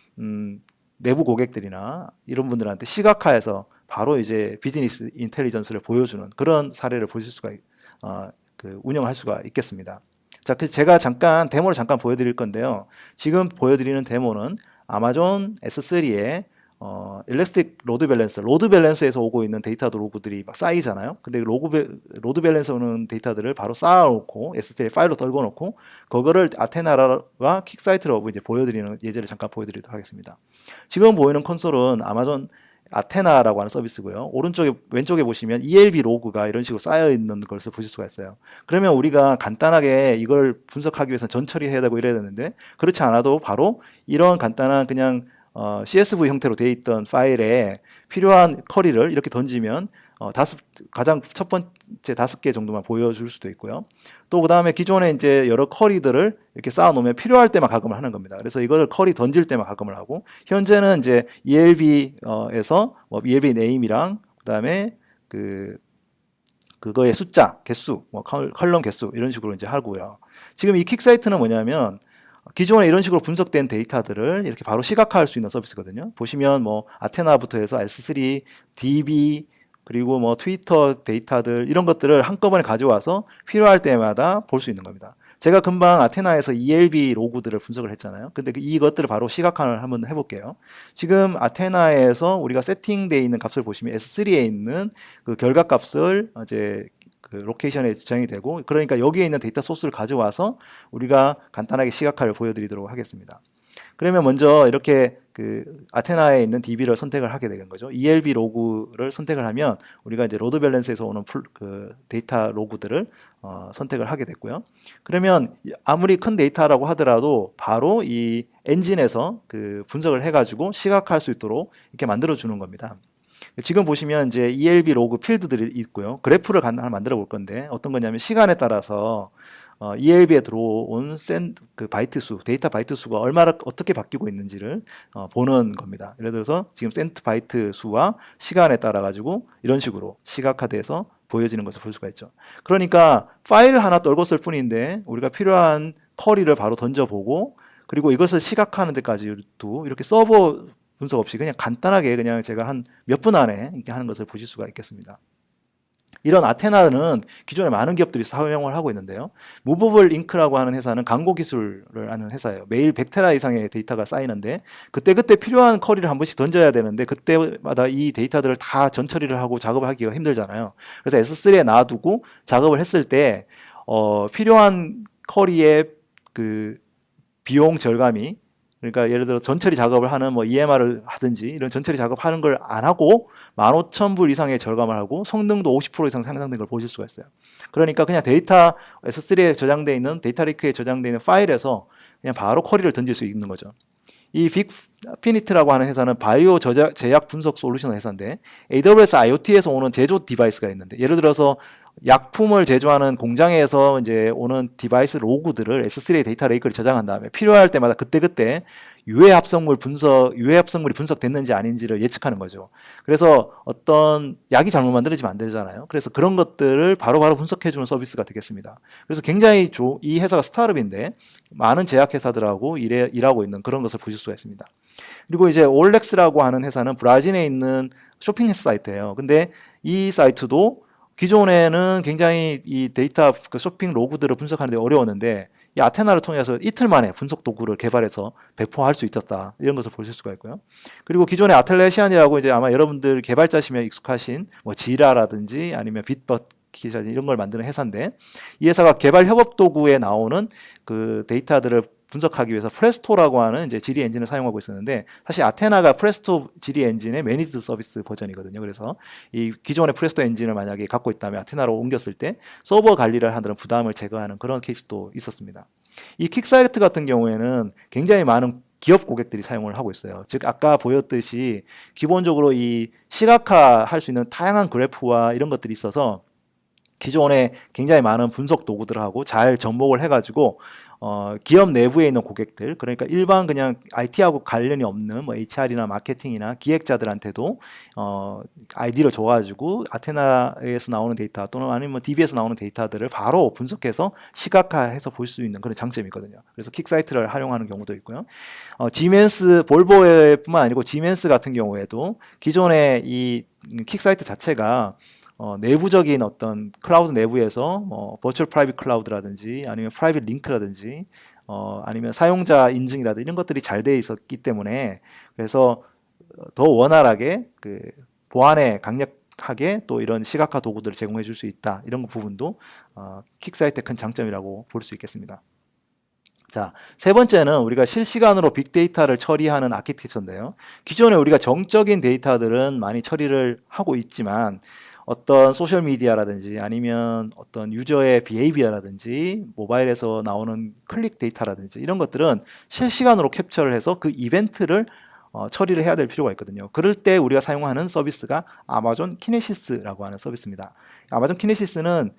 내부 고객들이나 이런 분들한테 시각화해서 바로 이제 비즈니스 인텔리전스를 보여주는 그런 사례를 보실 수가 운영할 수가 있겠습니다. 자, 제가 잠깐 데모를 잠깐 보여드릴 건데요. 지금 보여드리는 데모는 아마존 S3의 일렉스틱 로드 밸런스에서 오고 있는 데이터 로그들이 막 쌓이잖아요. 근데 로드 밸런스 오는 데이터들을 바로 쌓아놓고 S3 파일로 떨궈놓고 그거를 아테나와 킥사이트로 이제 보여드리는 예제를 잠깐 보여드리도록 하겠습니다. 지금 보이는 콘솔은 아마존 아테나라고 하는 서비스고요. 왼쪽에 보시면 ELB 로그가 이런 식으로 쌓여 있는 것을 보실 수가 있어요. 그러면 우리가 간단하게 이걸 분석하기 위해서 전처리해야 되고 이래야 되는데 그렇지 않아도 바로 이런 간단한 그냥 CSV 형태로 되어 있던 파일에 필요한 쿼리를 이렇게 던지면 가장 첫 번째 5개 정도만 보여줄 수도 있고요. 또 그 다음에 기존에 이제 여러 쿼리들을 이렇게 쌓아놓으면 필요할 때만 가금을 하는 겁니다. 그래서 이걸 쿼리 던질 때만 가금을 하고 현재는 이제 ELB에서 ELB 네임이랑 그 다음에 그거의 숫자, 개수, 컬럼 개수 이런 식으로 이제 하고요. 지금 이 킥사이트는 뭐냐면 기존에 이런 식으로 분석된 데이터들을 이렇게 바로 시각화할 수 있는 서비스거든요. 보시면 뭐 아테나부터 해서 S3, DB 그리고 뭐 트위터 데이터들 이런 것들을 한꺼번에 가져와서 필요할 때마다 볼 수 있는 겁니다. 제가 금방 아테나에서 ELB 로그들을 분석을 했잖아요. 근데 이것들을 바로 시각화를 한번 해볼게요. 지금 아테나에서 우리가 세팅되어 있는 값을 보시면 S3에 있는 그 결과값을 이제 그 로케이션에 저장이 되고 그러니까 여기에 있는 데이터 소스를 가져와서 우리가 간단하게 시각화를 보여드리도록 하겠습니다. 그러면 먼저 이렇게 그 아테나에 있는 DB를 선택을 하게 되는 거죠. ELB 로그를 선택을 하면 우리가 이제 로드 밸런스에서 오는 그 데이터 로그들을 선택을 하게 됐고요. 그러면 아무리 큰 데이터라고 하더라도 바로 이 엔진에서 그 분석을 해가지고 시각화할 수 있도록 이렇게 만들어 주는 겁니다. 지금 보시면 이제 ELB 로그 필드들이 있고요. 그래프를 하나 만들어 볼 건데 어떤 거냐면 시간에 따라서 ELB에 들어온 그 바이트 수, 데이터 바이트 수가 얼마나 어떻게 바뀌고 있는지를 보는 겁니다. 예를 들어서 지금 센트 바이트 수와 시간에 따라 가지고 이런 식으로 시각화돼서 보여지는 것을 볼 수가 있죠. 그러니까 파일을 하나 떨궜을 뿐인데 우리가 필요한 쿼리를 바로 던져보고 그리고 이것을 시각화하는 데까지도 이렇게 서버 분석 없이 그냥 간단하게 그냥 제가 한 몇 분 안에 이렇게 하는 것을 보실 수가 있겠습니다. 이런 아테나는 기존에 많은 기업들이 사용을 하고 있는데요. 무버블 잉크라고 하는 회사는 광고 기술을 하는 회사예요. 매일 100테라 이상의 데이터가 쌓이는데 그때그때 필요한 쿼리를 한 번씩 던져야 되는데 그때마다 이 데이터들을 다 전처리를 하고 작업을 하기가 힘들잖아요. 그래서 S3에 놔두고 작업을 했을 때 필요한 쿼리의 그 비용 절감이 그러니까 예를 들어 전처리 작업을 하는 뭐 EMR을 하든지 이런 전처리 작업하는 걸 안 하고 15,000불 이상의 절감을 하고 성능도 50% 이상 상승된 걸 보실 수가 있어요. 그러니까 그냥 데이터 S3에 저장되어 있는 데이터 레이크에 저장되어 있는 파일에서 그냥 바로 쿼리를 던질 수 있는 거죠. 이 빅피니트라고 하는 회사는 바이오 제약 분석 솔루션 회사인데 AWS IoT에서 오는 제조 디바이스가 있는데 예를 들어서 약품을 제조하는 공장에서 이제 오는 디바이스 로그들을 S3 데이터 레이크를 저장한 다음에 필요할 때마다 그때그때 유해 합성물이 분석됐는지 아닌지를 예측하는 거죠. 그래서 어떤 약이 잘못 만들어지면 안 되잖아요. 그래서 그런 것들을 바로바로 분석해주는 서비스가 되겠습니다. 그래서 굉장히 이 회사가 스타트업인데 많은 제약회사들하고 일하고 있는 그런 것을 보실 수가 있습니다. 그리고 이제 올렉스라고 하는 회사는 브라질에 있는 쇼핑 사이트예요. 근데 이 사이트도 기존에는 굉장히 이 데이터 쇼핑 로그들을 분석하는데 어려웠는데 이 아테나를 통해서 이틀 만에 분석 도구를 개발해서 배포할 수 있었다. 이런 것을 보실 수가 있고요. 그리고 기존에 아틀레시안이라고 이제 아마 여러분들 개발자시면 익숙하신 뭐 지라라든지 아니면 빗버킷이라든지 이런 걸 만드는 회사인데 이 회사가 개발 협업 도구에 나오는 그 데이터들을 분석하기 위해서 프레스토라고 하는 이제 지리 엔진을 사용하고 있었는데 사실 아테나가 프레스토 지리 엔진의 매니지드 서비스 버전이거든요. 그래서 이 기존의 프레스토 엔진을 만약에 갖고 있다면 아테나로 옮겼을 때 서버 관리를 하는 부담을 제거하는 그런 케이스도 있었습니다. 이 킥사이트 같은 경우에는 굉장히 많은 기업 고객들이 사용을 하고 있어요. 즉 아까 보였듯이 기본적으로 이 시각화할 수 있는 다양한 그래프와 이런 것들이 있어서 기존에 굉장히 많은 분석 도구들하고 잘 접목을 해가지고 기업 내부에 있는 고객들, 그러니까 일반 그냥 IT하고 관련이 없는 뭐 HR이나 마케팅이나 기획자들한테도 아이디를 줘가지고 아테나에서 나오는 데이터 또는 아니면 DB에서 나오는 데이터들을 바로 분석해서 시각화해서 볼 수 있는 그런 장점이거든요. 그래서 킥사이트를 활용하는 경우도 있고요. 지멘스, 볼보뿐만 아니고 지멘스 같은 경우에도 기존의 이 킥사이트 자체가 내부적인 어떤 클라우드 내부에서 버추얼 프라이빗 클라우드라든지 아니면 프라이빗 링크라든지 아니면 사용자 인증이라든지 이런 것들이 잘 되어 있었기 때문에 그래서 더 원활하게 그 보안에 강력하게 또 이런 시각화 도구들을 제공해 줄 수 있다. 이런 부분도 킥사이트의 큰 장점이라고 볼 수 있겠습니다. 자, 세 번째는 우리가 실시간으로 빅데이터를 처리하는 아키텍처인데요. 기존에 우리가 정적인 데이터들은 많이 처리를 하고 있지만 어떤 소셜미디어라든지 아니면 어떤 유저의 비헤이비어라든지 모바일에서 나오는 클릭 데이터라든지 이런 것들은 실시간으로 캡처를 해서 그 이벤트를 처리를 해야 될 필요가 있거든요. 그럴 때 우리가 사용하는 서비스가 아마존 키네시스라고 하는 서비스입니다. 아마존 키네시스는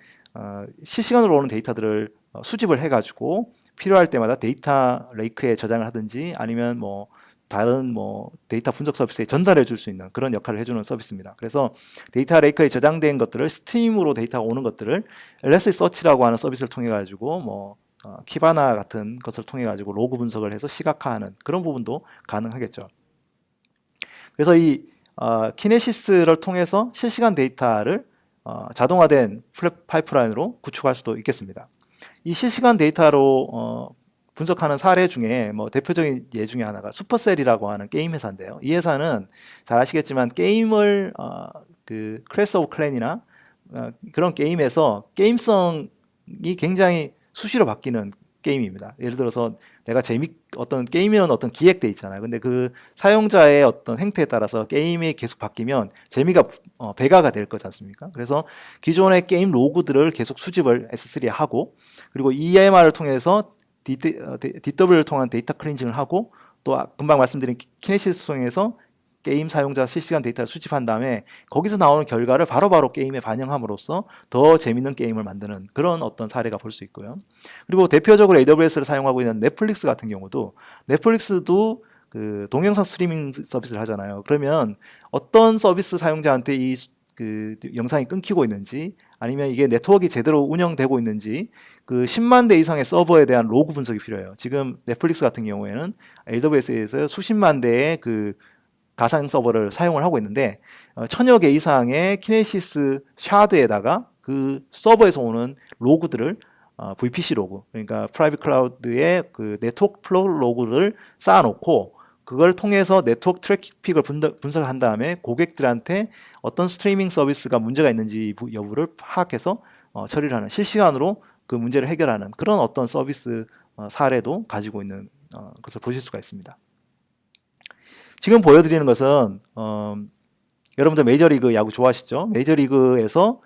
실시간으로 오는 데이터들을 수집을 해가지고 필요할 때마다 데이터 레이크에 저장을 하든지 아니면 뭐 다른 뭐 데이터 분석 서비스에 전달해 줄 수 있는 그런 역할을 해주는 서비스입니다. 그래서 데이터 레이크에 저장된 것들을 스트림으로 데이터가 오는 것들을 엘리서치라고 하는 서비스를 통해 가지고 뭐 키바나 같은 것을 통해 가지고 로그 분석을 해서 시각화하는 그런 부분도 가능하겠죠. 그래서 이 키네시스를 통해서 실시간 데이터를 자동화된 파이프라인으로 구축할 수도 있겠습니다. 이 실시간 데이터로 분석하는 사례 중에 뭐 대표적인 예 중에 하나가 슈퍼셀이라고 하는 게임 회사인데요. 이 회사는 잘 아시겠지만 게임을 그 클래스 오브 클랜이나 그런 게임에서 게임성이 굉장히 수시로 바뀌는 게임입니다. 예를 들어서 내가 어떤 게임이면 어떤 기획돼 있잖아요. 근데 그 사용자의 어떤 행태에 따라서 게임이 계속 바뀌면 재미가 배가가 될 거지 않습니까? 그래서 기존의 게임 로그들을 계속 수집을 S3에 하고 그리고 EMR을 통해서 DW를 통한 데이터 클렌징을 하고 또 금방 말씀드린 키네시스 통해서 게임 사용자 실시간 데이터를 수집한 다음에 거기서 나오는 결과를 바로바로 게임에 반영함으로써 더 재밌는 게임을 만드는 그런 어떤 사례가 볼 수 있고요. 그리고 대표적으로 AWS를 사용하고 있는 넷플릭스 같은 경우도 넷플릭스도 그 동영상 스트리밍 서비스를 하잖아요. 그러면 어떤 서비스 사용자한테 그 영상이 끊기고 있는지 아니면 이게 네트워크가 제대로 운영되고 있는지 그 10만 대 이상의 서버에 대한 로그 분석이 필요해요. 지금 넷플릭스 같은 경우에는 AWS에서 수십만 대의 그 가상 서버를 사용을 하고 있는데 1000여 개 이상의 키네시스 샤드에다가 그 서버에서 오는 로그들을 VPC 로그, 그러니까 프라이빗 클라우드의 그 네트워크 플로우 로그를 쌓아놓고 그걸 통해서 네트워크 트래픽을 분석한 다음에 고객들한테 어떤 스트리밍 서비스가 문제가 있는지 여부를 파악해서 처리를 하는 실시간으로 그 문제를 해결하는 그런 어떤 서비스 사례도 가지고 있는 것을 보실 수가 있습니다. 지금 보여드리는 것은 여러분들 메이저리그 야구 좋아하시죠? 메이저리그에서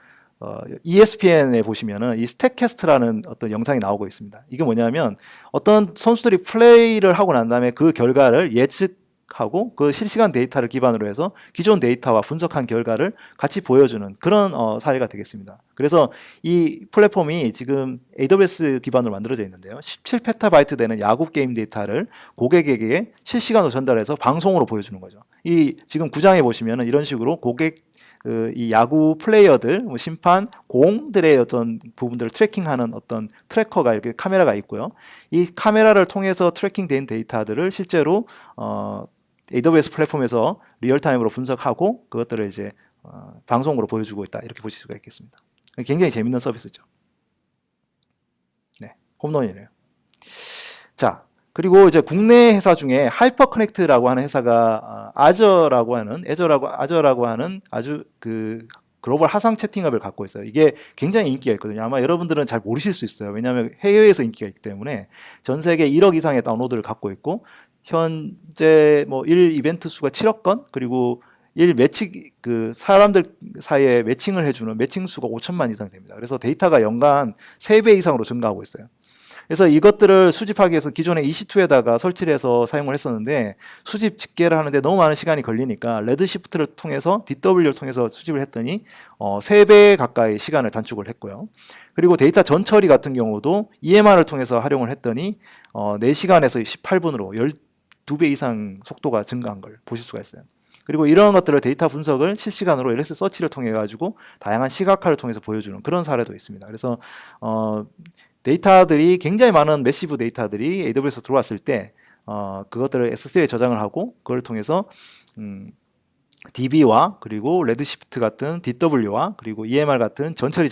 ESPN에 보시면은 이 스탯캐스트라는 어떤 영상이 나오고 있습니다. 이게 뭐냐면 어떤 선수들이 플레이를 하고 난 다음에 그 결과를 예측하고 그 실시간 데이터를 기반으로 해서 기존 데이터와 분석한 결과를 같이 보여주는 그런 사례가 되겠습니다. 그래서 이 플랫폼이 지금 AWS 기반으로 만들어져 있는데요. 17페타바이트 되는 야구 게임 데이터를 고객에게 실시간으로 전달해서 방송으로 보여주는 거죠. 이 지금 구장에 보시면은 이런 식으로 이 야구 플레이어들, 뭐 심판, 공들의 어떤 부분들을 트래킹하는 어떤 트래커가 이렇게 카메라가 있고요. 이 카메라를 통해서 트래킹된 데이터들을 실제로 AWS 플랫폼에서 리얼타임으로 분석하고 그것들을 이제 방송으로 보여주고 있다. 이렇게 보실 수가 있겠습니다. 굉장히 재밌는 서비스죠. 네, 홈런이네요. 자, 그리고 이제 국내 회사 중에 하이퍼커넥트라고 하는 회사가 아저라고 하는 아주 그 글로벌 하상 채팅앱을 갖고 있어요. 이게 굉장히 인기가 있거든요. 아마 여러분들은 잘 모르실 수 있어요. 왜냐하면 해외에서 인기가 있기 때문에 전 세계 1억 이상의 다운로드를 갖고 있고 현재 뭐 1 이벤트 수가 7억 건 그리고 사람들 사이에 매칭을 해주는 매칭 수가 5천만 이상 됩니다. 그래서 데이터가 연간 3배 이상으로 증가하고 있어요. 그래서 이것들을 수집하기 위해서 기존에 EC2에다가 설치를 해서 사용을 했었는데 수집 집계를 하는데 너무 많은 시간이 걸리니까 레드시프트를 통해서 DW를 통해서 수집을 했더니 3배 가까이 시간을 단축을 했고요. 그리고 데이터 전처리 같은 경우도 EMR을 통해서 활용을 했더니 4시간에서 18분으로 12배 이상 속도가 증가한 걸 보실 수가 있어요. 그리고 이런 것들을 데이터 분석을 실시간으로 엘리서치를 통해 가지고 다양한 시각화를 통해서 보여주는 그런 사례도 있습니다. 그래서 데이터들이 굉장히 많은 매시브 데이터들이 AWS에 들어왔을 때 그것들을 S3에 저장을 하고 그걸 통해서 DB와 그리고 레드시프트 같은 DW와 그리고 EMR 같은 전처리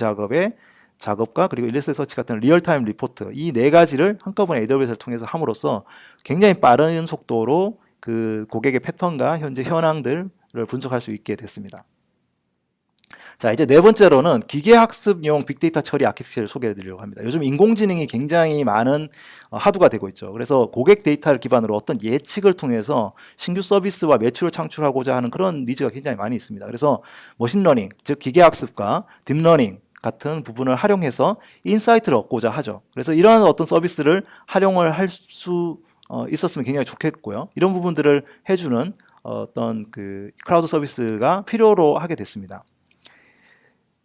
작업과 그리고 일리서치 같은 리얼타임 리포트 이 네 가지를 한꺼번에 AWS를 통해서 함으로써 굉장히 빠른 속도로 그 고객의 패턴과 현재 현황들을 분석할 수 있게 됐습니다. 자, 이제 네 번째로는 기계학습용 빅데이터 처리 아키텍처를 소개해 드리려고 합니다. 요즘 인공지능이 굉장히 많은 화두가 되고 있죠. 그래서 고객 데이터를 기반으로 어떤 예측을 통해서 신규 서비스와 매출을 창출하고자 하는 그런 니즈가 굉장히 많이 있습니다. 그래서 머신러닝, 즉 기계학습과 딥러닝 같은 부분을 활용해서 인사이트를 얻고자 하죠. 그래서 이러한 어떤 서비스를 활용을 할 수 있었으면 굉장히 좋겠고요. 이런 부분들을 해주는 어떤 그 클라우드 서비스가 필요로 하게 됐습니다.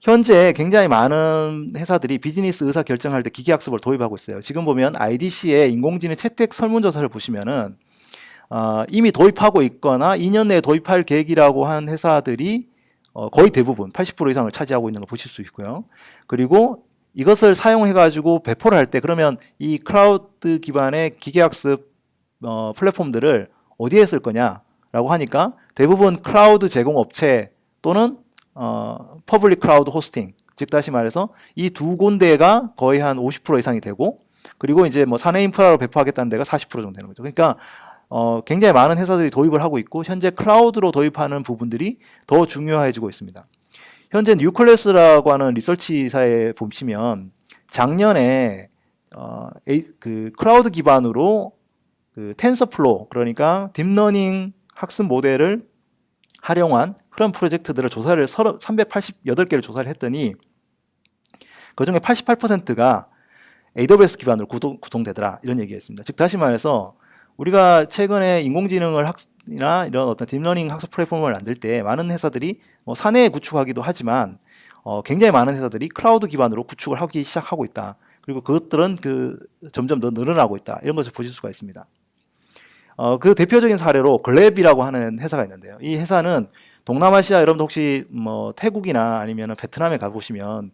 현재 굉장히 많은 회사들이 비즈니스 의사 결정할 때 기계학습을 도입하고 있어요. 지금 보면 IDC의 인공지능 채택 설문조사를 보시면은 이미 도입하고 있거나 2년 내에 도입할 계획이라고 한 회사들이 거의 대부분 80% 이상을 차지하고 있는 걸 보실 수 있고요. 그리고 이것을 사용해가지고 배포를 할 때 그러면 이 클라우드 기반의 기계학습 플랫폼들을 어디에 쓸 거냐라고 하니까 대부분 클라우드 제공 업체 또는 퍼블릭 클라우드 호스팅, 즉 다시 말해서 이 두 군데가 거의 한 50% 이상이 되고 그리고 이제 뭐 사내 인프라로 배포하겠다는 데가 40% 정도 되는 거죠. 그러니까 굉장히 많은 회사들이 도입을 하고 있고 현재 클라우드로 도입하는 부분들이 더 중요해지고 있습니다. 현재 뉴클래스라고 하는 리서치사에 보시면 작년에 그 클라우드 기반으로 그 텐서플로우 그러니까 딥러닝 학습 모델을 활용한 그런 프로젝트들을 조사를 388개를 조사를 했더니 그중에 88%가 AWS 기반으로 구동되더라 이런 얘기가 있습니다. 즉 다시 말해서 우리가 최근에 인공지능을 이나 이런 어떤 딥러닝 학습 플랫폼을 만들 때 많은 회사들이 사내에 구축하기도 하지만 굉장히 많은 회사들이 클라우드 기반으로 구축을 하기 시작하고 있다. 그리고 그것들은 점점 더 늘어나고 있다. 이런 것을 보실 수가 있습니다. 그 대표적인 사례로 글랩이라고 하는 회사가 있는데요. 이 회사는 동남아시아 여러분들 혹시 뭐 태국이나 아니면 베트남에 가보시면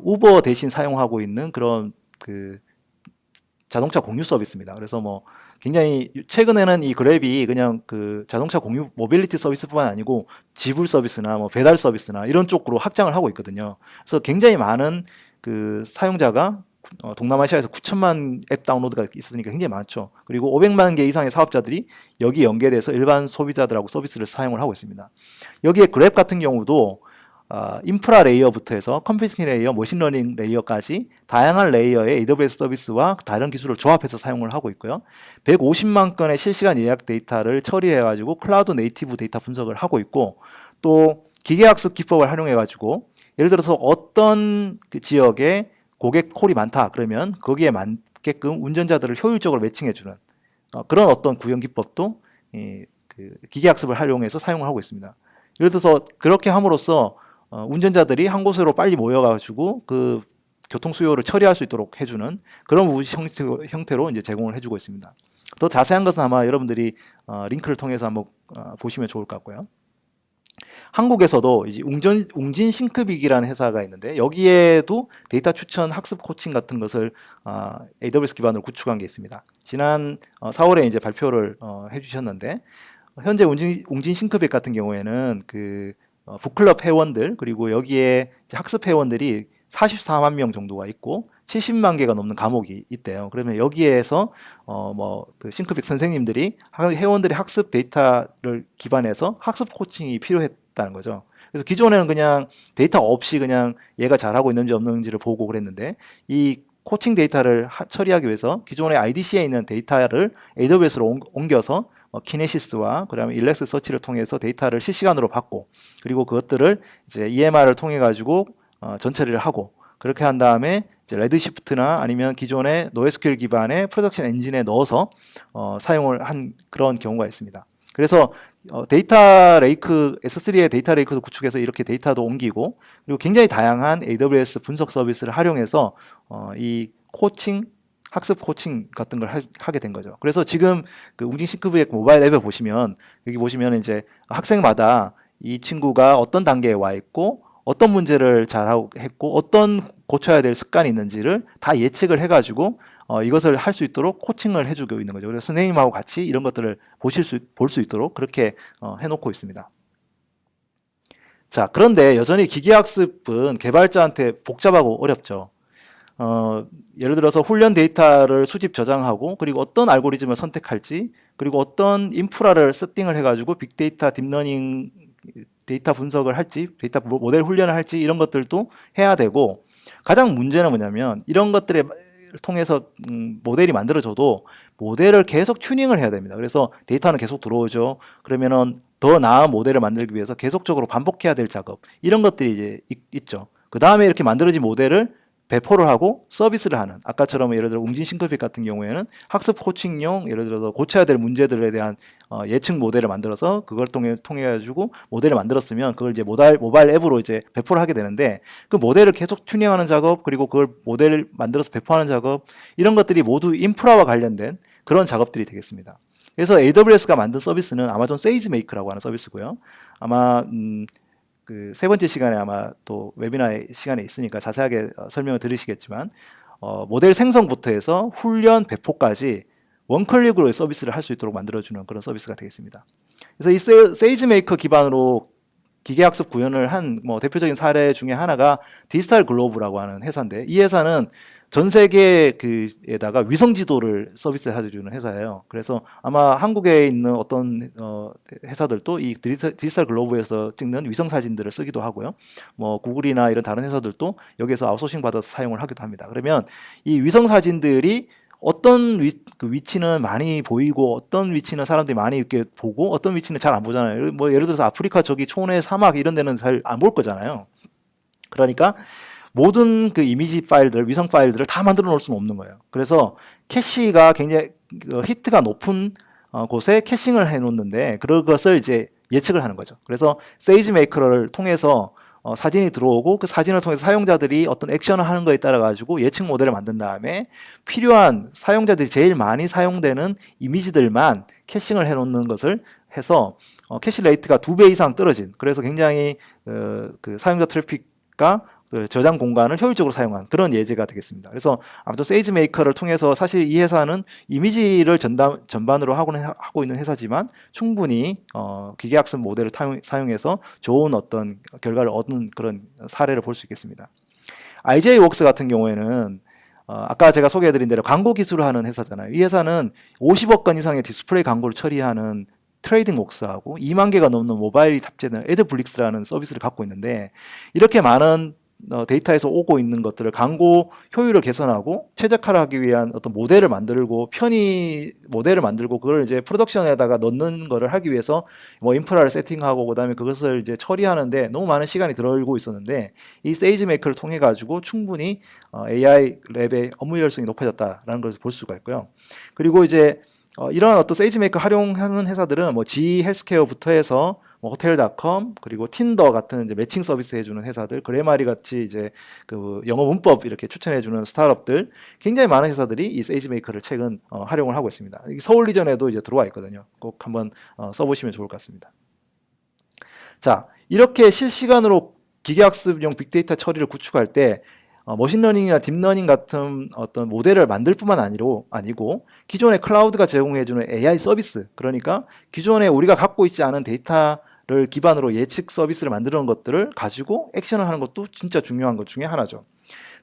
우버 대신 사용하고 있는 그런 그 자동차 공유 서비스입니다. 그래서 뭐 굉장히 최근에는 이 그랩이 그냥 그 자동차 공유 모빌리티 서비스뿐만 아니고 지불 서비스나 뭐 배달 서비스나 이런 쪽으로 확장을 하고 있거든요. 그래서 굉장히 많은 그 사용자가 동남아시아에서 9천만 앱 다운로드가 있으니까 굉장히 많죠. 그리고 500만 개 이상의 사업자들이 여기 연계돼서 일반 소비자들하고 서비스를 사용을 하고 있습니다. 여기에 그랩 같은 경우도 인프라 레이어부터 해서 컴퓨팅 레이어, 머신러닝 레이어까지 다양한 레이어의 AWS 서비스와 다른 기술을 조합해서 사용을 하고 있고요. 150만 건의 실시간 예약 데이터를 처리해가지고 클라우드 네이티브 데이터 분석을 하고 있고, 또 기계학습 기법을 활용해가지고 예를 들어서 어떤 그 지역에 고객 콜이 많다 그러면 거기에 맞게끔 운전자들을 효율적으로 매칭해주는 그런 어떤 구현 기법도 그 기계학습을 활용해서 사용을 하고 있습니다. 예를 들어서 그렇게 함으로써 운전자들이 한 곳으로 빨리 모여가지고 그 교통 수요를 처리할 수 있도록 해주는 그런 형태로 이제 제공을 해주고 있습니다. 더 자세한 것은 아마 여러분들이 링크를 통해서 한번 보시면 좋을 것 같고요. 한국에서도 이제 웅진 싱크빅이라는 회사가 있는데 여기에도 데이터 추천 학습 코칭 같은 것을 AWS 기반으로 구축한 게 있습니다. 지난 4월에 이제 발표를 해주셨는데 현재 웅진 싱크빅 같은 경우에는 그 북클럽 회원들 그리고 여기에 학습 회원들이 44만 명 정도가 있고 70만 개가 넘는 과목이 있대요. 그러면 여기에서 그 싱크빅 선생님들이 회원들의 학습 데이터를 기반해서 학습 코칭이 필요했다는 거죠. 그래서 기존에는 그냥 데이터 없이 그냥 얘가 잘하고 있는지 없는지를 보고 그랬는데 이 코칭 데이터를 처리하기 위해서 기존의 IDC에 있는 데이터를 AWS로 옮겨서 키네시스와 그다음에 일렉스 서치를 통해서 데이터를 실시간으로 받고 그리고 그것들을 이제 EMR을 통해 가지고 전처리를 하고 그렇게 한 다음에 이제 레드시프트나 아니면 기존의 NoSQL 기반의 프로덕션 엔진에 넣어서 사용을 한 그런 경우가 있습니다. 그래서 데이터 레이크 S3의 데이터 레이크도 구축해서 이렇게 데이터도 옮기고 그리고 굉장히 다양한 AWS 분석 서비스를 활용해서 이 코칭 학습 코칭 같은 걸 하게 된 거죠. 그래서 지금 그 웅진 싱크빅 모바일 앱에 보시면 여기 보시면 이제 학생마다 이 친구가 어떤 단계에 와 있고 어떤 문제를 잘하고 했고 어떤 고쳐야 될 습관이 있는지를 다 예측을 해가지고 이것을 할 수 있도록 코칭을 해주고 있는 거죠. 그래서 선생님하고 같이 이런 것들을 볼 수 있도록 그렇게 해놓고 있습니다. 자, 그런데 여전히 기계학습은 개발자한테 복잡하고 어렵죠. 예를 들어서 훈련 데이터를 수집 저장하고 그리고 어떤 알고리즘을 선택할지 그리고 어떤 인프라를 세팅을 해가지고 빅데이터 딥러닝 데이터 분석을 할지 데이터 모델 훈련을 할지 이런 것들도 해야 되고 가장 문제는 뭐냐면 이런 것들에 통해서 모델이 만들어져도 모델을 계속 튜닝을 해야 됩니다. 그래서 데이터는 계속 들어오죠. 그러면은 더 나은 모델을 만들기 위해서 계속적으로 반복해야 될 작업 이런 것들이 이제 있죠. 그 다음에 이렇게 만들어진 모델을 배포를 하고 서비스를 하는 아까처럼 예를 들어 웅진 싱크빅 같은 경우에는 학습 코칭용 예를 들어서 고쳐야 될 문제들에 대한 예측 모델을 만들어서 그걸 통해 가지고 모델을 만들었으면 그걸 이제 모바일 앱으로 이제 배포를 하게 되는데 그 모델을 계속 튜닝하는 작업 그리고 그걸 모델을 만들어서 배포하는 작업 이런 것들이 모두 인프라와 관련된 그런 작업들이 되겠습니다. 그래서 AWS가 만든 서비스는 아마존 세이지메이커라고 하는 서비스고요. 아마 그 세 번째 시간에 아마 또 웨비나 시간에 있으니까 자세하게 설명을 들으시겠지만 모델 생성부터 해서 훈련 배포까지 원클릭으로 서비스를 할 수 있도록 만들어주는 그런 서비스가 되겠습니다. 그래서 이 세이지메이커 기반으로 기계학습 구현을 한 대표적인 사례 중에 하나가 디지털 글로브라고 하는 회사인데 이 회사는 전 세계 그에다가 위성 지도를 서비스 해주는 회사예요. 그래서 아마 한국에 있는 어떤 회사들도 이 디지털 글로브에서 찍는 위성 사진들을 쓰기도 하고요. 구글이나 이런 다른 회사들도 여기에서 아웃소싱 받아서 사용을 하기도 합니다. 그러면 이 위성 사진들이 어떤 위치는 많이 보이고 어떤 위치는 사람들이 많이 이렇게 보고 어떤 위치는 잘 안 보잖아요. 예를 들어서 아프리카 저기 초원의 사막 이런 데는 잘 안 볼 거잖아요. 그러니까 모든 그 이미지 파일들, 위성 파일들을 다 만들어 놓을 수는 없는 거예요. 그래서 캐시가 굉장히 히트가 높은 곳에 캐싱을 해 놓는데 그것을 이제 예측을 하는 거죠. 그래서 세이지메이커를 통해서 사진이 들어오고 그 사진을 통해서 사용자들이 어떤 액션을 하는 거에 따라 가지고 예측 모델을 만든 다음에 필요한 사용자들이 제일 많이 사용되는 이미지들만 캐싱을 해 놓는 것을 해서 캐시 레이트가 2배 이상 떨어진 그래서 굉장히 그 사용자 트래픽과 그 저장 공간을 효율적으로 사용한 그런 예제가 되겠습니다. 그래서 아무튼 세이지메이커를 통해서 사실 이 회사는 이미지를 전반으로 하고 있는 회사지만 충분히 기계학습 모델을 사용해서 좋은 어떤 결과를 얻는 그런 사례를 볼 수 있겠습니다. IJ웍스 같은 경우에는 아까 제가 소개해드린 대로 광고 기술을 하는 회사잖아요. 이 회사는 50억 건 이상의 디스플레이 광고를 처리하는 트레이딩웍스하고 2만 개가 넘는 모바일이 탑재된 애드블릭스라는 서비스를 갖고 있는데, 이렇게 많은 데이터에서 오고 있는 것들을 광고 효율을 개선하고 최적화를 하기 위한 어떤 모델을 만들고, 편의 모델을 만들고, 그걸 이제 프로덕션에다가 넣는 거를 하기 위해서 뭐 인프라를 세팅하고 그다음에 그것을 이제 처리하는데 너무 많은 시간이 들어오고 있었는데, 이 세이지메이커를 통해 가지고 충분히 AI 랩의 업무 효율성이 높아졌다라는 것을 볼 수가 있고요. 그리고 이제 이러한 어떤 세이지메이커 활용하는 회사들은 뭐 G 헬스케어부터 해서 뭐 호텔닷컴, 그리고 틴더 같은 이제 매칭 서비스 해주는 회사들, 그레마리 같이 이제 그 영어 문법 이렇게 추천해주는 스타트업들, 굉장히 많은 회사들이 이 세이지메이커를 최근 활용을 하고 있습니다. 서울 리전에도 이제 들어와 있거든요. 꼭 한번 써보시면 좋을 것 같습니다. 자, 이렇게 실시간으로 기계학습용 빅데이터 처리를 구축할 때 머신러닝이나 딥러닝 같은 어떤 모델을 만들 뿐만 아니고 기존의 클라우드가 제공해주는 AI 서비스, 그러니까 기존에 우리가 갖고 있지 않은 데이터를 기반으로 예측 서비스를 만드는 것들을 가지고 액션을 하는 것도 진짜 중요한 것 중에 하나죠.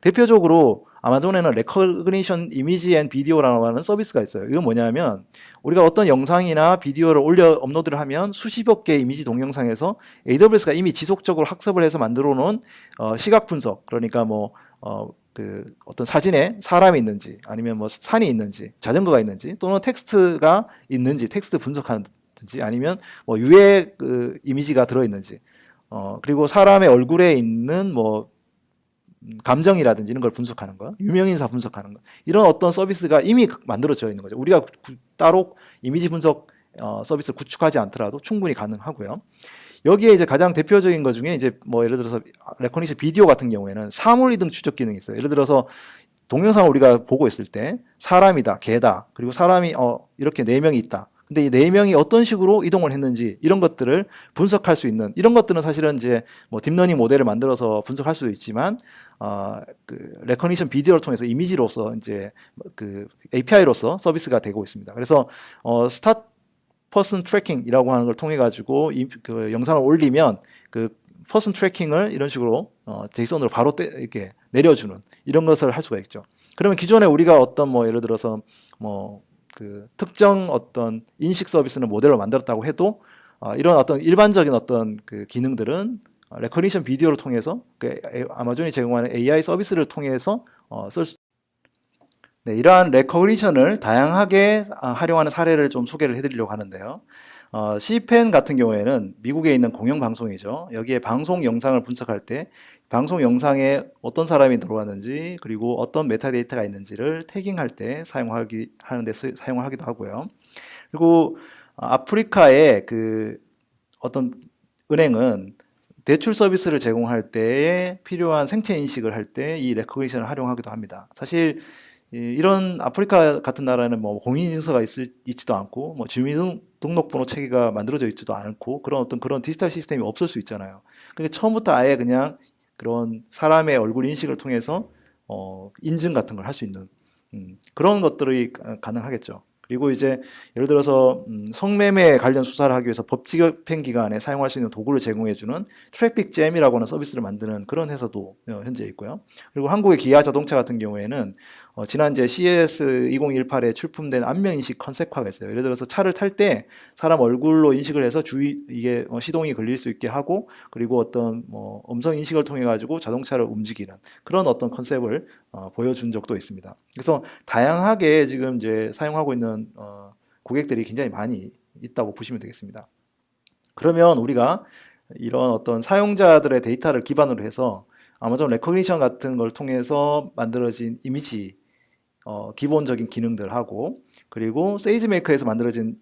대표적으로 아마존에는 레커그니션 이미지 앤 비디오라고 하는 서비스가 있어요. 이건 뭐냐면 우리가 어떤 영상이나 비디오를 올려 업로드를 하면 수십억 개의 이미지 동영상에서 AWS가 이미 지속적으로 학습을 해서 만들어 놓은 시각 분석, 그러니까 뭐 그 어떤 사진에 사람이 있는지, 아니면 뭐 산이 있는지, 자전거가 있는지, 또는 텍스트가 있는지, 텍스트 분석하는지, 아니면 뭐 유해 그 이미지가 들어 있는지, 그리고 사람의 얼굴에 있는 뭐 감정이라든지 이런 걸 분석하는 거, 유명인사 분석하는 거, 이런 어떤 서비스가 이미 만들어져 있는 거죠. 우리가 따로 이미지 분석 서비스를 구축하지 않더라도 충분히 가능하고요. 여기에 이제 가장 대표적인 것 중에 이제 뭐 예를 들어서 레코니션 비디오 같은 경우에는 사물 이동 추적 기능이 있어요. 예를 들어서 동영상을 우리가 보고 있을 때 사람이다, 개다, 그리고 사람이 이렇게 4명이 있다. 근데 이 4명이 어떤 식으로 이동을 했는지 이런 것들을 분석할 수 있는, 이런 것들은 사실은 이제 뭐 딥러닝 모델을 만들어서 분석할 수도 있지만 그 레코니션 비디오를 통해서 이미지로서 이제 그 API로서 서비스가 되고 있습니다. 그래서 스타트 퍼슨 트래킹이라고 하는 걸 통해 가지고 그 영상을 올리면 그 퍼슨 트래킹을 이런 식으로 제이선으로 바로 이렇게 내려주는 이런 것을 할 수가 있죠. 그러면 기존에 우리가 어떤 뭐 예를 들어서 뭐 그 특정 어떤 인식 서비스는 모델로 만들었다고 해도 이런 어떤 일반적인 어떤 그 기능들은 레코니션 비디오를 통해서 그 아마존이 제공하는 AI 서비스를 통해서 쓸 수. 네, 이러한 레코니션을 다양하게 활용하는 사례를 좀 소개를 해드리려고 하는데요. CPAN 같은 경우에는 미국에 있는 공영방송이죠. 여기에 방송 영상을 분석할 때 방송 영상에 어떤 사람이 들어왔는지, 그리고 어떤 메타데이터가 있는지를 태깅할 때 하는데 사용하기도 하고요. 그리고 아프리카의 그 어떤 은행은 대출 서비스를 제공할 때에 필요한 생체 인식을 할 때 이 레코니션을 활용하기도 합니다. 사실 이런 아프리카 같은 나라는 뭐 공인인증서가 있지도 않고, 뭐 주민등록번호 체계가 만들어져 있지도 않고, 그런 디지털 시스템이 없을 수 있잖아요. 그러니까 처음부터 아예 그냥 그런 사람의 얼굴 인식을 통해서 인증 같은 걸 할 수 있는 그런 것들이 가능하겠죠. 그리고 이제 예를 들어서 성매매 관련 수사를 하기 위해서 법집행 기관에 사용할 수 있는 도구를 제공해주는 트래픽 잼이라고 하는 서비스를 만드는 그런 회사도 현재 있고요. 그리고 한국의 기아 자동차 같은 경우에는 지난 이제 CES 2018에 출품된 안면인식 컨셉화가 있어요. 예를 들어서 차를 탈 때 사람 얼굴로 인식을 해서 이게 시동이 걸릴 수 있게 하고, 그리고 어떤 뭐 음성 인식을 통해 가지고 자동차를 움직이는 그런 어떤 컨셉을 보여준 적도 있습니다. 그래서 다양하게 지금 이제 사용하고 있는 고객들이 굉장히 많이 있다고 보시면 되겠습니다. 그러면 우리가 이런 어떤 사용자들의 데이터를 기반으로 해서 아마존 레코니션 같은 걸 통해서 만들어진 이미지 기본적인 기능들하고, 그리고 세이지메이커에서 만들어진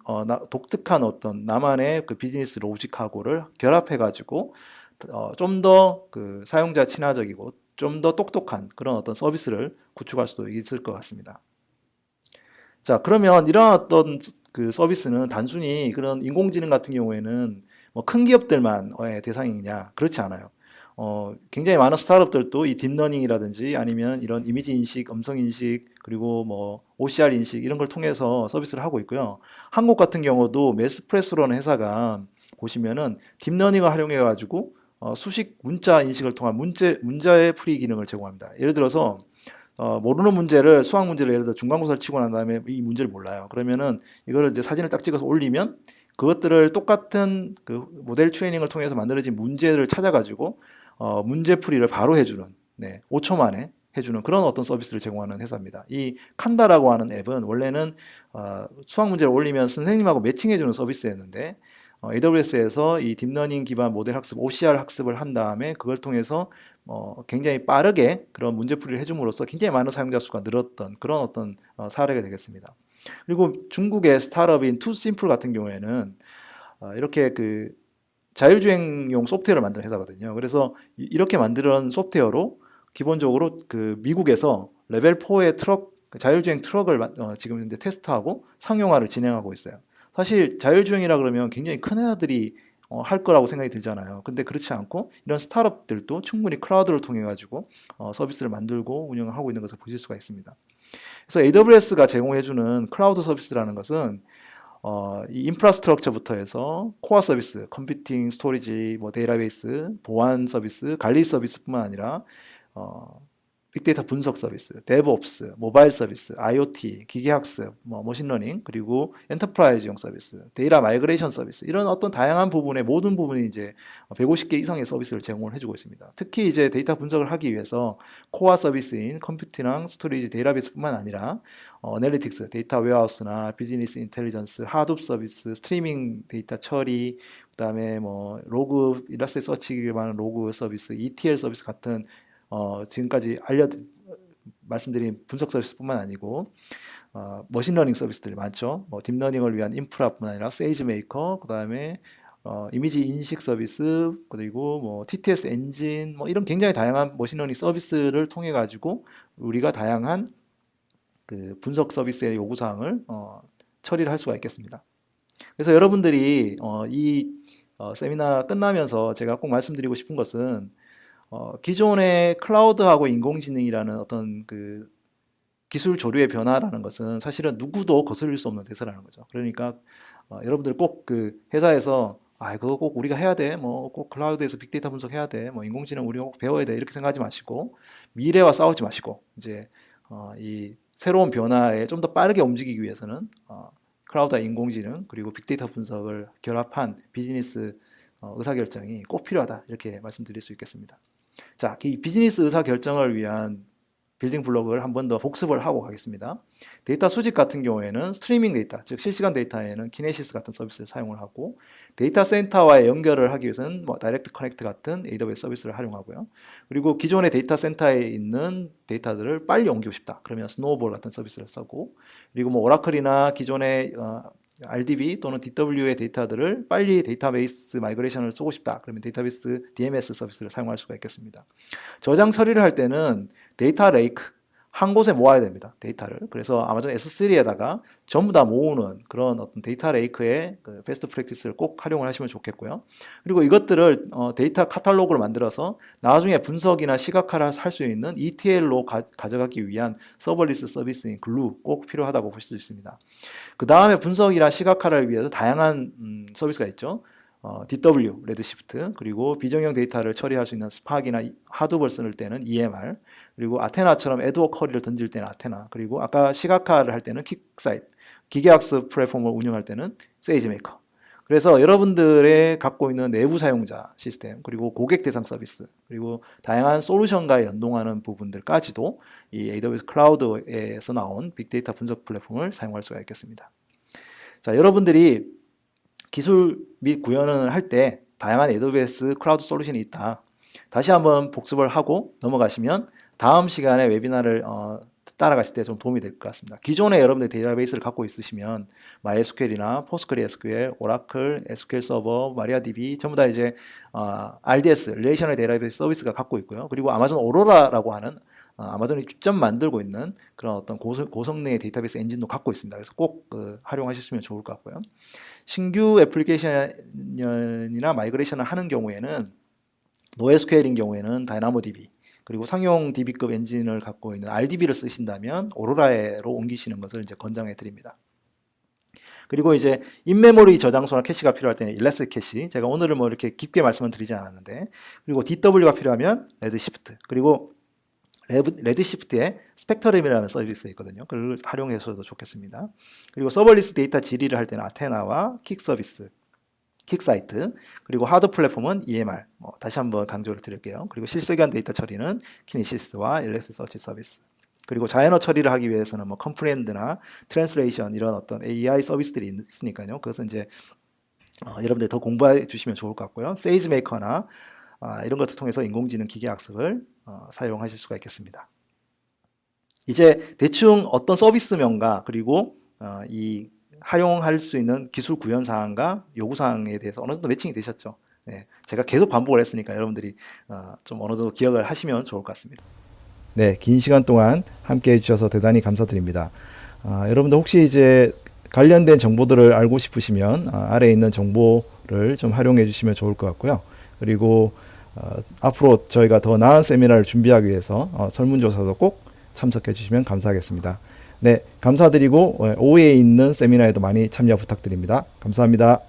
독특한 어떤 나만의 그 비즈니스 로직하고를 결합해 가지고 좀 더 그 사용자 친화적이고 좀 더 똑똑한 그런 어떤 서비스를 구축할 수도 있을 것 같습니다. 자, 그러면 이런 어떤 그 서비스는 단순히 그런 인공지능 같은 경우에는 뭐 큰 기업들만 대상이냐? 그렇지 않아요. 굉장히 많은 스타트업들도 이 딥러닝이라든지 아니면 이런 이미지 인식, 음성 인식, 그리고 뭐 OCR 인식 이런 걸 통해서 서비스를 하고 있고요. 한국 같은 경우도 메스프레소라는 회사가 보시면은 딥러닝을 활용해 가지고 수식 문자 인식을 통한 문자의 풀이 기능을 제공합니다. 예를 들어서 모르는 문제를, 수학 문제를 예를 들어 중간고사를 치고 난 다음에 이 문제를 몰라요. 그러면은 이거를 이제 사진을 딱 찍어서 올리면 그것들을 똑같은 그 모델 트레이닝을 통해서 만들어진 문제를 찾아가지고 문제풀이를 바로 해주는 5초 만에 해주는 그런 어떤 서비스를 제공하는 회사입니다. 이 칸다라고 하는 앱은 원래는 수학 문제를 올리면 선생님하고 매칭해주는 서비스였는데 AWS에서 이 딥러닝 기반 모델 학습 OCR 학습을 한 다음에 그걸 통해서 굉장히 빠르게 그런 문제풀이를 해줌으로써 굉장히 많은 사용자 수가 늘었던 그런 어떤 사례가 되겠습니다. 그리고 중국의 스타트업인 투심플 같은 경우에는 이렇게 그 자율주행용 소프트웨어를 만드는 회사거든요. 그래서 이렇게 만든 소프트웨어로 기본적으로 그 미국에서 레벨 4의 트럭 자율주행 트럭을 지금 현재 테스트하고 상용화를 진행하고 있어요. 사실 자율주행이라 그러면 굉장히 큰 회사들이 할 거라고 생각이 들잖아요. 근데 그렇지 않고 이런 스타트업들도 충분히 클라우드를 통해 가지고 서비스를 만들고 운영하고 있는 것을 보실 수가 있습니다. 그래서 AWS가 제공해주는 클라우드 서비스라는 것은 이 인프라스트럭처부터 해서 코어 서비스, 컴퓨팅, 스토리지, 뭐 데이터베이스, 보안 서비스, 관리 서비스뿐만 아니라 빅데이터 분석 서비스, 데브옵스, 모바일 서비스, IoT, 기계학습, 머신러닝, 그리고 엔터프라이즈용 서비스, 데이터 마이그레이션 서비스 이런 어떤 다양한 부분의 모든 부분이 이제 150개 이상의 서비스를 제공을 해주고 있습니다. 특히 이제 데이터 분석을 하기 위해서 코어 서비스인 컴퓨팅랑 스토리지, 데이터베이스뿐만 아니라 애널리틱스, 데이터 웨어하우스나 비즈니스 인텔리전스, 하둡 서비스, 스트리밍 데이터 처리, 그다음에 뭐 로그, 일러스트 서치 기반한 로그 서비스, ETL 서비스 같은 지금까지 말씀드린 분석 서비스뿐만 아니고 머신러닝 서비스들이 많죠. 뭐 딥러닝을 위한 인프라뿐만 아니라 세이지메이커, 그다음에 이미지 인식 서비스, 그리고 뭐 TTS 엔진, 뭐 이런 굉장히 다양한 머신러닝 서비스를 통해 가지고 우리가 다양한 그 분석 서비스의 요구 사항을 처리를 할 수가 있겠습니다. 그래서 여러분들이 이 세미나 끝나면서 제가 꼭 말씀드리고 싶은 것은 기존의 클라우드하고 인공지능이라는 어떤 그 기술 조류의 변화라는 것은 사실은 누구도 거슬릴 수 없는 대세라는 거죠. 그러니까 여러분들 꼭 그 회사에서 그거 꼭 우리가 해야 돼. 뭐 꼭 클라우드에서 빅데이터 분석해야 돼. 뭐 인공지능 우리가 꼭 배워야 돼. 이렇게 생각하지 마시고 미래와 싸우지 마시고 이제 이 새로운 변화에 좀 더 빠르게 움직이기 위해서는 클라우드와 인공지능 그리고 빅데이터 분석을 결합한 비즈니스 의사결정이 꼭 필요하다. 이렇게 말씀드릴 수 있겠습니다. 자, 이 비즈니스 의사결정을 위한 빌딩 블록을 한 번 더 복습을 하고 가겠습니다. 데이터 수집 같은 경우에는 스트리밍 데이터, 즉 실시간 데이터에는 키네시스 같은 서비스를 사용을 하고 데이터 센터와의 연결을 하기 위해서는 뭐 다이렉트 커넥트 같은 AWS 서비스를 활용하고요. 그리고 기존의 데이터 센터에 있는 데이터들을 빨리 옮기고 싶다. 그러면 스노우볼 같은 서비스를 쓰고 그리고 뭐 오라클이나 기존의 RDB 또는 DW의 데이터들을 빨리 데이터베이스 마이그레이션을 쓰고 싶다. 그러면 데이터베이스 DMS 서비스를 사용할 수가 있겠습니다. 저장 처리를 할 때는 데이터 레이크 한 곳에 모아야 됩니다. 데이터를. 그래서 아마존 S3에다가 전부 다 모으는 그런 어떤 데이터 레이크의 그 베스트 프랙티스를 꼭 활용을 하시면 좋겠고요. 그리고 이것들을 데이터 카탈로그를 만들어서 나중에 분석이나 시각화를 할 수 있는 ETL로 가져가기 위한 서버리스 서비스인 글루 꼭 필요하다고 볼 수 있습니다. 그 다음에 분석이나 시각화를 위해서 다양한 서비스가 있죠. DW, 레드시프트, 그리고 비정형 데이터를 처리할 수 있는 스팍이나 하둡을 쓸 때는 EMR, 그리고 아테나처럼 에드워 쿼리를 던질 때는 아테나, 그리고 아까 시각화를 할 때는 킥사이트, 기계학습 플랫폼을 운영할 때는 세이지메이커. 그래서 여러분들의 갖고 있는 내부 사용자 시스템, 그리고 고객 대상 서비스, 그리고 다양한 솔루션과 연동하는 부분들까지도 이 AWS 클라우드에서 나온 빅데이터 분석 플랫폼을 사용할 수가 있겠습니다. 자, 여러분들이 기술 및 구현을 할 때 다양한 AWS 클라우드 솔루션이 있다. 다시 한번 복습을 하고 넘어가시면 다음 시간에 웨비나를 따라가실 때 좀 도움이 될 것 같습니다. 기존에 여러분들 데이터베이스를 갖고 있으시면 MySQL이나 PostgreSQL, 오라클, SQL 서버, 마리아DB 전부 다 이제 RDS, 릴레이셔널 데이터베이스 서비스가 갖고 있고요. 그리고 아마존 오로라라고 하는 아마존이 직접 만들고 있는 그런 어떤 고성능의 데이터베이스 엔진도 갖고 있습니다. 그래서 꼭 활용하셨으면 좋을 것 같고요. 신규 애플리케이션이나 마이그레이션을 하는 경우에는 NoSQL인 경우에는 다이나모DB, 그리고 상용 DB급 엔진을 갖고 있는 RDB를 쓰신다면 오로라로 옮기시는 것을 이제 권장해 드립니다. 그리고 이제 인메모리 저장소나 캐시가 필요할 때는 일라스틱 캐시, 제가 오늘은 뭐 이렇게 깊게 말씀을 드리지 않았는데, 그리고 DW가 필요하면 레드시프트, 그리고 레드시프트에 스펙터럼이라는 서비스 있거든요. 그걸 활용해서도 좋겠습니다. 그리고 서버리스 데이터 질의를 할 때는 아테나와 킥 서비스, 킥 사이트, 그리고 하드 플랫폼은 EMR. 다시 한번 강조를 드릴게요. 그리고 실시간 데이터 처리는 키니시스와 엘렉스서치 서비스. 그리고 자연어 처리를 하기 위해서는 뭐 컴프렌드나 트랜스레이션 이런 어떤 AI 서비스들이 있으니까요. 그것은 이제 여러분들 더 공부해 주시면 좋을 것 같고요. 세이지 메이커나 이런 것을 통해서 인공지능 기계 학습을 사용하실 수가 있겠습니다. 이제 대충 어떤 서비스명과 그리고 이 활용할 수 있는 기술 구현 사항과 요구 사항에 대해서 어느 정도 매칭이 되셨죠. 네, 제가 계속 반복을 했으니까 여러분들이 좀 어느 정도 기억을 하시면 좋을 것 같습니다. 네, 긴 시간 동안 함께 해주셔서 대단히 감사드립니다. 여러분들 혹시 이제 관련된 정보들을 알고 싶으시면 아래에 있는 정보를 좀 활용해 주시면 좋을 것 같고요. 그리고 앞으로 저희가 더 나은 세미나를 준비하기 위해서 설문조사도 꼭 참석해 주시면 감사하겠습니다. 네, 감사드리고 오후에 있는 세미나에도 많이 참여 부탁드립니다. 감사합니다.